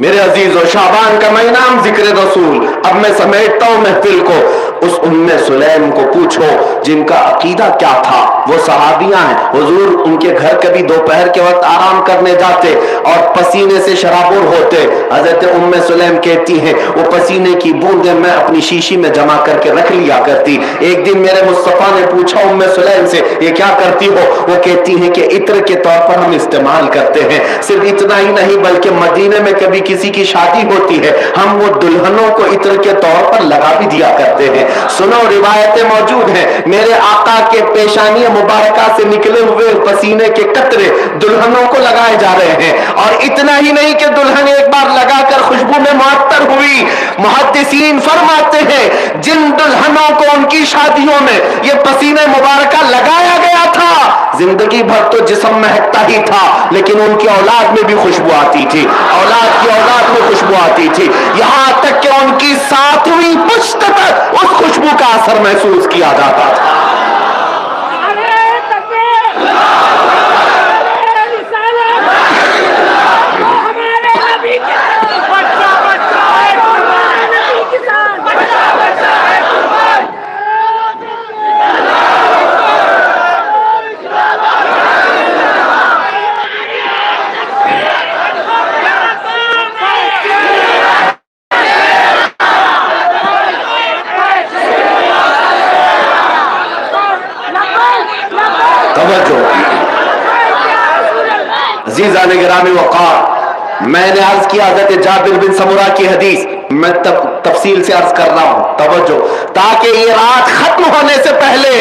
मेरे अजीज और शाबान का महीना हम जिक्र रसूल। अब मैं समेटता हूं महफिल को, उस उम्मे सुलैम को पूछो जिनका अकीदा क्या था। वो सहाबियां हैं, हुजूर उनके घर कभी दोपहर के वक्त आराम करने जाते और पसीने से शराबुर होते। हजरत उम्मे सुलैम कहती हैं वो पसीने की बूंदें मैं अपनी शीशी में जमा करके रख लिया करती। एक दिन मेरे मुस्तफा ने पूछा उम्मे सुलैम से ये क्या करती हो? वो कहती हैं कि इत्र के तौर पर हम इस्तेमाल करते हैं। सिर्फ इतना ही नहीं बल्कि मदीने में कभी किसी की शादी होती है हम वो दुल्हनों को इत्र के तौर पर लगा भी दिया करते हैं। सुनो रिवायतें मौजूद हैं, मेरे आका के पेशानी मुबारका से निकले हुए पसीने के कतरे दुल्हनों को लगाए जा रहे हैं। और इतना ही नहीं कि दुल्हन एक बार लगाकर खुशबू में मुअत्तर हुई, मुहद्दिसीन फरमाते हैं जिन दुल्हनों को उनकी शादियों में ये पसीने मुबारका लगाया गया था जिंदगी भर तो जिस्म महकता ही था लेकिन उनकी औलाद में भी खुशबू आती थी, औलाद की औलाद में खुशबू आती थी, यहां तक कि उनकी 7वीं पुश्त तक उस खुशबू का असर महसूस किया जाता था। अज़ीज़ान गिरामी वक़ार, मैंने अर्ज किया हज़रत जाबिर बिन समुरा की हदीस, मैं तफसील से अर्ज कर रहा हूं, तवज्जो, ताकि ये रात खत्म होने से पहले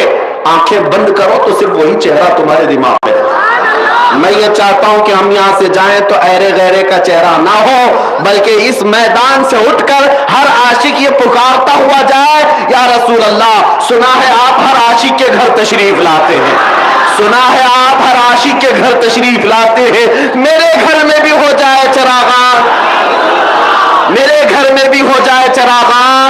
आंखें बंद करो तो सिर्फ वही चेहरा तुम्हारे दिमाग में है। मैं ये चाहता हूं कि हम यहां से जाएं तो ऐरे गैरे का चेहरा ना हो, बल्कि इस मैदान से उठकर हर आशिक ये पुकारता हुआ जाए या रसूल अल्लाह, सुना है आप हर आशिक के घर तशरीफ लाते हैं, सुना है आप हर आशिक के घर तशरीफ लाते हैं, मेरे घर में भी हो जाए चरागान, मेरे घर में भी हो जाए चरागान।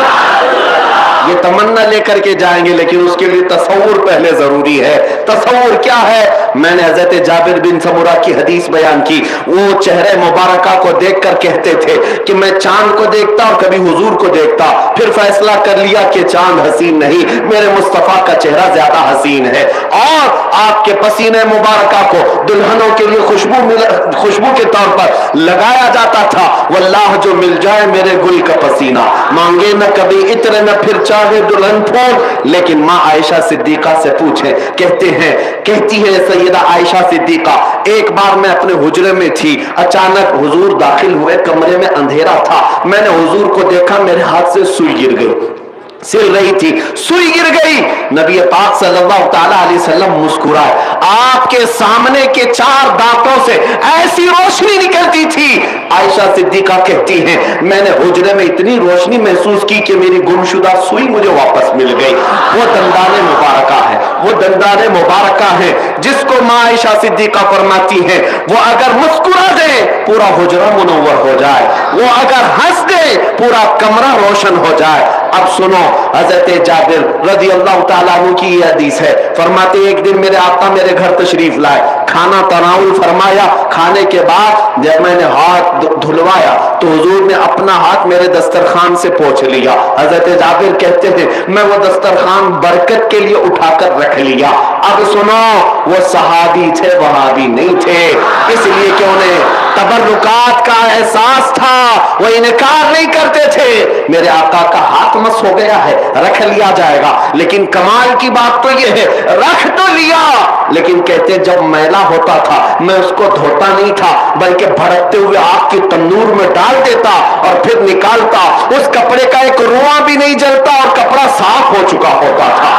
ये तमन्ना लेकर के जाएंगे, लेकिन उसके लिए तसव्वुर पहले जरूरी है। तसव्वुर क्या है? मैंने हजरत जाबिर बिन समूरा की हदीस बयान की। वो चेहरे मुबारका को देखकर कहते थे कि मैं चांद को देखता और कभी हुजूर को देखता, फिर फैसला कर लिया कि चांद हसीन नहीं, मेरे मुस्तफा का चेहरा ज्यादा हसीन है। और आपके पसीने मुबारका को दुल्हनों के लिए खुशबू के तौर पर लगाया जाता था। वल्लाह जो मिल जाए मेरे गुल का पसीना, मांगे न कभी इत्र न फिर चाहे दुल्हन फूल। लेकिन माँ आयशा सिद्दीका से पूछे, कहती है सैयदा आयशा सिद्दीका, एक बार मैं अपने हुजरे में थी, अचानक हुजूर दाखिल हुए, कमरे में अंधेरा था, मैंने हुजूर को देखा, मेरे हाथ से सुई गिर गई, सिल रही थी, सुई गिर गई। नबी पाक सल्लल्लाहु ताला अलैहि वसल्लम मुस्कुराए, आपके सामने के 4 दांतों से ऐसी रोशनी निकलती थी। आयशा सिद्दीका कहती हैं, मैंने हुजरे में इतनी रोशनी महसूस की कि मेरी गुमशुदा सुई मुझे वापस मिल गई। वो दंदाने मुबारका है, वो दंदाने मुबारका है जिसको माँ आयशा सिद्दीका फरमाती है, वो अगर मुस्कुरा दे पूरा हुजरा मुनव्वर हो जाए, वो अगर हंस दे पूरा कमरा रोशन हो जाए। अब सुनो, हजरत जाबिर रज़ी अल्लाह ताला अन्हु की यह हदीस है, फरमाते एक दिन मेरे आका मेरे घर तशरीफ लाए, खाना तनाउल फरमाया, खाने के बाद जब मैंने हाथ धुलवाया तो हुजूर ने अपना हाथ मेरे दस्तरखान से पोंछ लिया। हजरत जाबिर कहते हैं मैं वो दस्तरखान बरकत के लिए उठाकर रख लिया। अब सुनो, वो सहाबी थे, वहाबी नहीं थे, इसलिए कि उन्हें तबर्रुकात का एहसास था, वो इनकार नहीं करते थे। मेरे आका का हाथ मस हो गया है, रख लिया जाएगा। लेकिन कमाल की बात तो ये है, रख तो लिया, लेकिन कहते जब मैला होता था मैं उसको धोता नहीं था, बल्कि भड़कते हुए आग की तंदूर में डाल देता और फिर निकालता। उस कपड़े का एक रुआ भी नहीं जलता और कपड़ा साफ हो चुका होता था।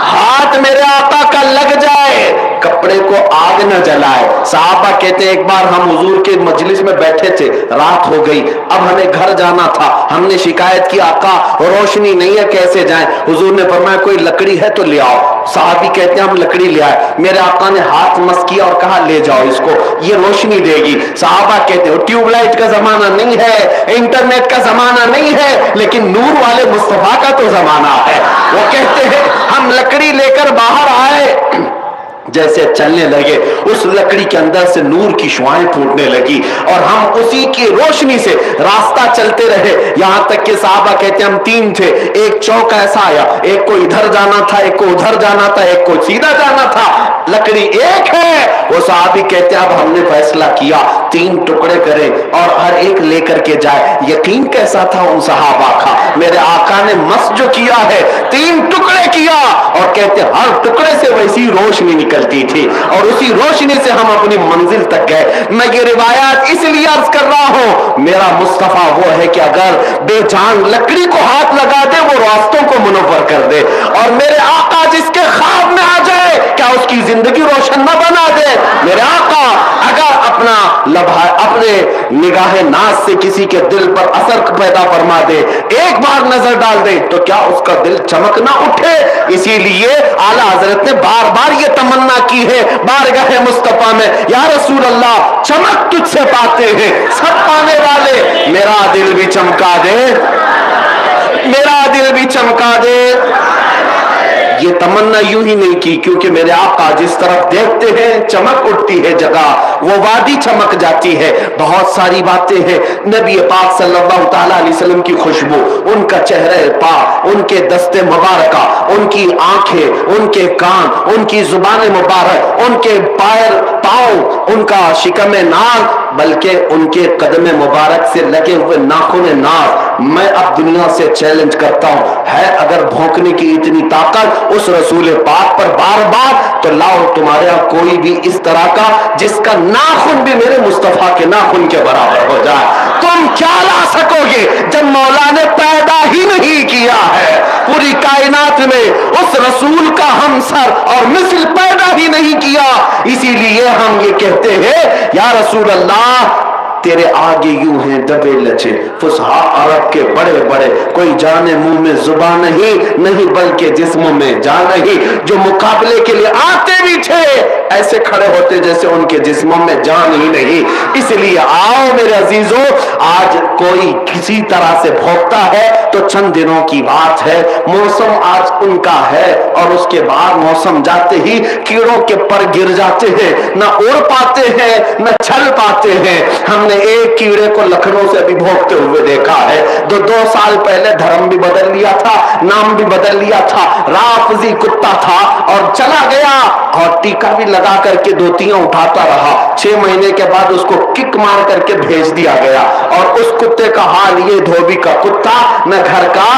हाथ मेरे आका का लग जाए, कपड़े को आग न जलाए। साहबा कहते एक बार हम हुजूर के मजलिस में बैठे थे, रात हो गई, अब हमें घर जाना था, हमने शिकायत की आका रोशनी नहीं है, कैसे जाएं? हुजूर ने फरमाया कोई लकड़ी है तो ले आओ। साहबी कहते हैं हम लकड़ी ले आए, मेरे आका ने हाथ मस किया और कहा ले जाओ इसको, ये रोशनी देगी। साहबा कहते हो ट्यूबलाइट का जमाना नहीं है, इंटरनेट का जमाना नहीं है, लेकिन नूर वाले मुस्तफा का तो जमाना है। वो कहते हैं हम लकड़ी लेकर बाहर आए, जैसे चलने लगे उस लकड़ी के अंदर से नूर की शुआएं फूटने लगी और हम उसी की रोशनी से रास्ता चलते रहे, यहां तक कि साहबा कहते हम 3 थे, एक चौक ऐसा आया, एक को इधर जाना था, एक को उधर जाना था, एक को सीधा जाना था, लकड़ी एक है। वो साहबी कहते अब हमने फैसला किया 3 टुकड़े करें और हर एक लेकर के जाए। यकीन कैसा था उन सहाबा का, मेरे आका ने मस जो किया है 3 टुकड़े किया और कहते हर टुकड़े से वैसी रोशनी निकलती थी और उसी रोशनी से हम अपनी मंजिल तक गए। मैं ये रिवायत इसलिए अर्ज कर रहा हूं, मेरा मुस्तफा वो है कि अगर बेजान लकड़ी को हाथ लगा दे वो रास्तों को मुनव्वर कर दे, और मेरे आका जिसके ख्वाब में आ जाए क्या उसकी जिंदगी रोशन न बना दे? मेरे आका अगर अपने निगाह नाज से किसी के दिल पर असर पैदा फरमा दे, एक बार नजर डाल दे, तो क्या उसका दिल चमक ना उठे? इसीलिए आला हजरत ने बार बार ये तमन्ना की है बारगाह मुस्तफा में, या रसूल अल्लाह चमक तुझसे पाते हैं सब पाने वाले, मेरा दिल भी चमका दे, मेरा दिल भी चमका दे। ये तमन्ना यूं ही नहीं की, क्योंकि मेरे आका जिस तरफ देखते हैं चमक उठती है जगह, वो वादी चमक जाती है। बहुत सारी बातें हैं नबी पाक सल्लल्लाहु ताला अलैहि वसल्लम की खुशबू, उनका चेहरे पाक, उनके दस्ते मुबारका, उनकी आंखें, उनके कान, उनकी जुबान मुबारक, उनके पाँव, उनका शिकम नाक, बल्कि उनके कदम मुबारक से लगे हुए नाखून नाक। मैं अब दुनिया से चैलेंज करता हूं, है अगर भौंकने की इतनी ताकत उस रसूल पाक पर बार बार, तो लाओ तुम्हारे यहां कोई भी इस तरह का जिसका नाखून भी मेरे मुस्तफा के नाखून के बराबर हो जाए। तुम क्या ला सकोगे जब मौला ने पैदा ही नहीं किया है? पूरी कायनात में उस रसूल का हमसर और मिसल पैदा ही नहीं किया। इसीलिए हम ये कहते हैं या रसूल अल्लाह तेरे आगे यूं हैं दबे लचे फुसहा अरब के बड़े बड़े, कोई जाने मुंह में जुबान नहीं बल्कि जिस्म में जान नहीं, जो मुकाबले के लिए आते भी थे ऐसे खड़े होते जैसे उनके जिस्मों में जान ही नहीं। इसलिए आओ मेरे अजीजों, आज कोई किसी तरह से भोगता है तो चंद दिनों की बात है, मौसम आज उनका है और उसके बाद मौसम जाते ही कीड़ों के पर गिर जाते हैं, न उड़ पाते हैं न चल पाते हैं। हमने एक कीड़े को लखनऊ से अभी भोगते हुए देखा है, 2 साल पहले धर्म भी बदल लिया था, नाम भी बदल लिया था, राफजी कुत्ता था और चला गया और टीका भी लगा करके धोतियां उठाता रहा। 6 महीने के बाद उसको किक मार करके भेज दिया गया और उस कुत्ते का हाल ये, धोबी का कुत्ता न घर का।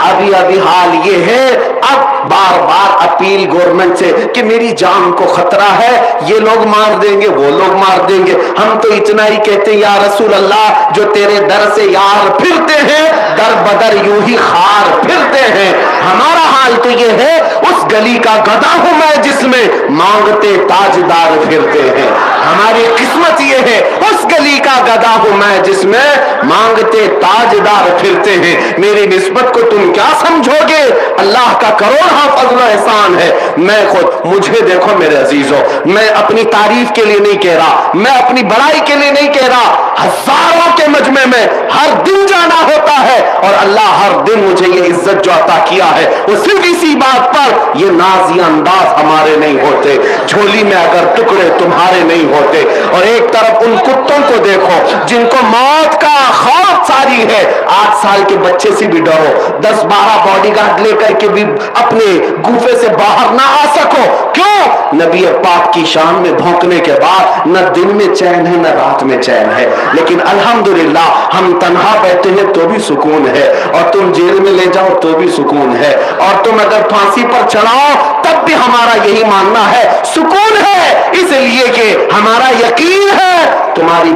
अभी अभी हाल ये है, अब बार बार अपील गवर्नमेंट से कि मेरी जान को खतरा है, ये लोग मार देंगे वो लोग मार देंगे। हम तो इतना ही कहते हैं या रसूल अल्लाह, जो तेरे दर से यार फिरते हैं दर बदर यूं ही खार फिरते हैं। हमारा हाल तो ये है, उस गली का गधा हूं मैं जिसमें मांगते ताजदार फिरते हैं। हमारी किस्मत ये है, उस गली का गधा हूं मैं जिसमें मांगते ताजदार फिरते हैं। मेरी निस्बत को तुम क्या समझोगे, अल्लाह का करोड़ फज़ल व एहसान है। मैं खुद, मुझे देखो मेरे अजीजों, मैं अपनी तारीफ के लिए नहीं कह रहा, मैं अपनी बड़ाई के लिए नहीं कह रहा, हजारों के मजमे में हर दिन जाना होता है और अल्लाह हर दिन मुझे ये इज्जत जो अता किया है वो सिर्फ इसी बात पर, ये नाज़िया अंदाज हमारे नहीं होते, झोली में अगर टुकड़े तुम्हारे नहीं होते। और एक तरफ उन कुत्तों को देखो जिनको मौत का खौफ सारी है, 8 साल के बच्चे से भी डरो, 10-12 बॉडीगार्ड लेकर के भी अपने गुफे से बाहर ना आ सको। क्यों? नबी पाक की शान में भौंकने के बाद न दिन में चैन है न रात में चैन है। लेकिन अल्हम्दुलिल्लाह हम तन्हा बैठे हैं तो भी सुकून है, और तुम जेल में ले जाओ तो भी सुकून है, और तुम अगर फांसी पर चढ़ाओ तब भी हमारा यही मानना है सुकून है। इसलिए कि हमारा यकीन है तुम्हारी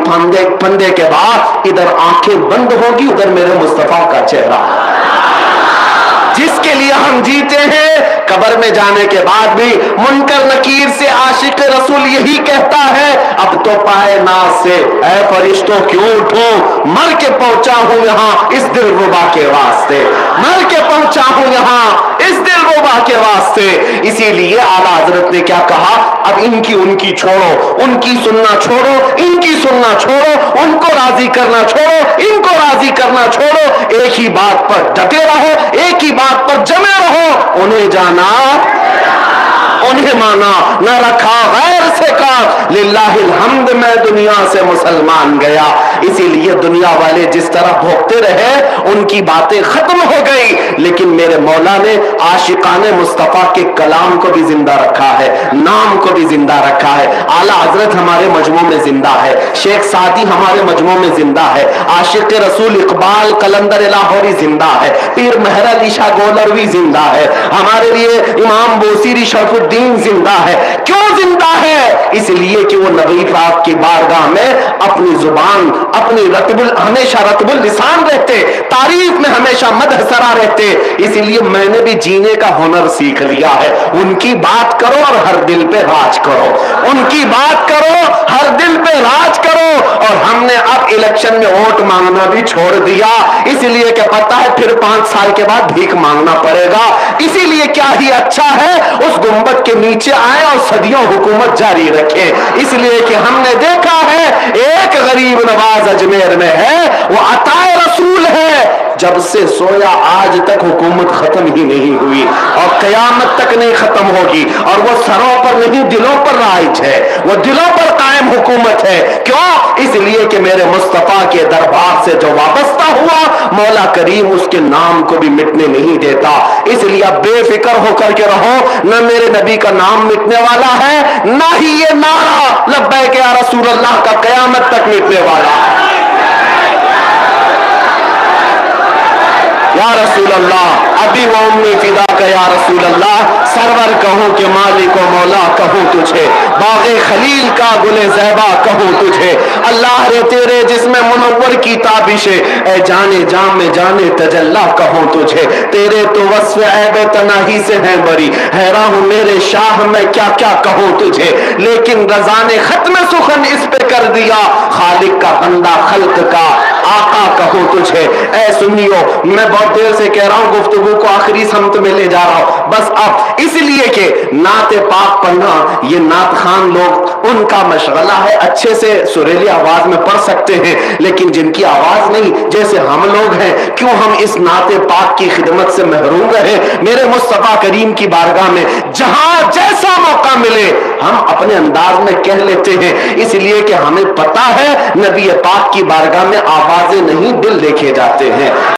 फंदे के बाद इधर आंखें बंद होगी, उधर मेरे मुस्तफा का चेहरा। जिसके लिए हम जीते हैं, कब्र में जाने के बाद भी मुनकर नकीर से आशिक रसूल यही कहता है, अब तो पाए नाज से ऐ फरिश्तों क्यों उठो, मर के पहुंचा हूं यहां इस दिलरुबा के वास्ते, मर के पहुंचा हूं यहां इस दिलरुबा के वास्ते। इसीलिए आला हजरत ने क्या कहा, अब इनकी उनकी छोड़ो, उनकी सुनना छोड़ो, इनकी सुनना छोड़ो, उनको राजी करना छोड़ो, इनको राजी करना छोड़ो, एक ही बात पर डटे रहो, एक ही बात पर जमे रहो, उन्हें जाना उन्हें माना, न रखा गैर से काम, लिल्लाहिल हम्द मैं दुनिया से मुसलमान गया। इसीलिए दुनिया वाले जिस तरह भोगते रहे उनकी बातें खत्म हो गई, लेकिन मेरे मौला ने आशिकाने मुस्तफा के कलाम को भी जिंदा रखा है, नाम को भी जिंदा रखा है। आला हजरत हमारे मजमू में जिंदा है, शेख सादी हमारे मजमू में जिंदा है, आशिक रसूल इकबाल कलंदर लाहौरी जिंदा है, पीर मेहर अली शाह गोलरवी जिंदा है, हमारे लिए इमाम बोसीरी शरफुद्दीन जिंदा है। क्यों जिंदा है? इसलिए कि वो नबी पाक की बारगाह में अपनी जुबान, अपनी हमेशा रतबुल लिसान रहते, तारीफ में हमेशा मदहसरा रहते। इसलिए मैंने भी जीने का हुनर सीख लिया है। उनकी बात करो और हर दिल पे राज करो, उनकी बात करो हर दिल पे राज करो। और हमने अब इलेक्शन में वोट मांगना भी छोड़ दिया, इसलिए कि पता है फिर 5 साल के बाद भीख मांगना पड़ेगा। इसीलिए क्या ही अच्छा है उस गुंबद के नीचे आए और सदियों हुकूमत जारी रखे। इसलिए कि हमने देखा है एक गरीब नवाज अजमेर में है, वो अताए रसूल है, जब से सोया आज तक हुकूमत खत्म ही नहीं हुई और कयामत तक नहीं खत्म होगी। और वो सरों पर नहीं दिलों पर राइज है, वो दिलों पर कायम हुकूमत है। क्यों? इसलिए कि मेरे मुस्तफा के दरबार से जो वाबस्ता हुआ, मौला करीम उसके नाम को भी मिटने नहीं देता। इसलिए अब बेफिक्र होकर के रहो, न मेरे नबी का नाम मिटने वाला है, ना ही ये नारा लब्बैक या रसूल अल्लाह का कयामत तक मिटने वाला है। या रसूल अल्लाह अभी वो उम्मी फिदा का या रसूल अल्लाह, सरवर कहूं कि मालिक व मौला कहूं तुझे, बाग़े खलील का गुले ज़ैबा कहूं तुझे। अल्लाह रे तेरे जिसमें मुनव्वर की ताबिशे, ए जाने जाम में जाने तजल्ला कहूं तुझे। तेरे तो वस्फ़ ऐब तनाही से हैं बरी, हैरान हूं मेरे शाह में क्या क्या कहूं तुझे। लेकिन रज़ा ने खत्म सुखन इस पे कर दिया, खालिक का बंदा, खल्क का आका कहूं तुझे। ऐ सुनियो, मैं बहुत देर से कह रहा हूं, गुफ्तगू को आखिरी समत में ले जा रहा हूं बस अब, इसलिए कि नाते पाक पढ़ना ये नात खान लोग उनका मशगला है, अच्छे से सुरीली आवाज में पढ़ सकते हैं, लेकिन जिनकी आवाज नहीं, जैसे हम लोग हैं, क्यों हम इस नाते पाक की खिदमत से महरूम रहे। मेरे मुस्तफा करीम की बारगाह में जहां जैसा मौका मिले हम अपने अंदाज में कह लेते हैं, इसलिए कि हमें पता है नबी पाक की बारगाह में आवाजें नहीं दिल देखे जाते हैं।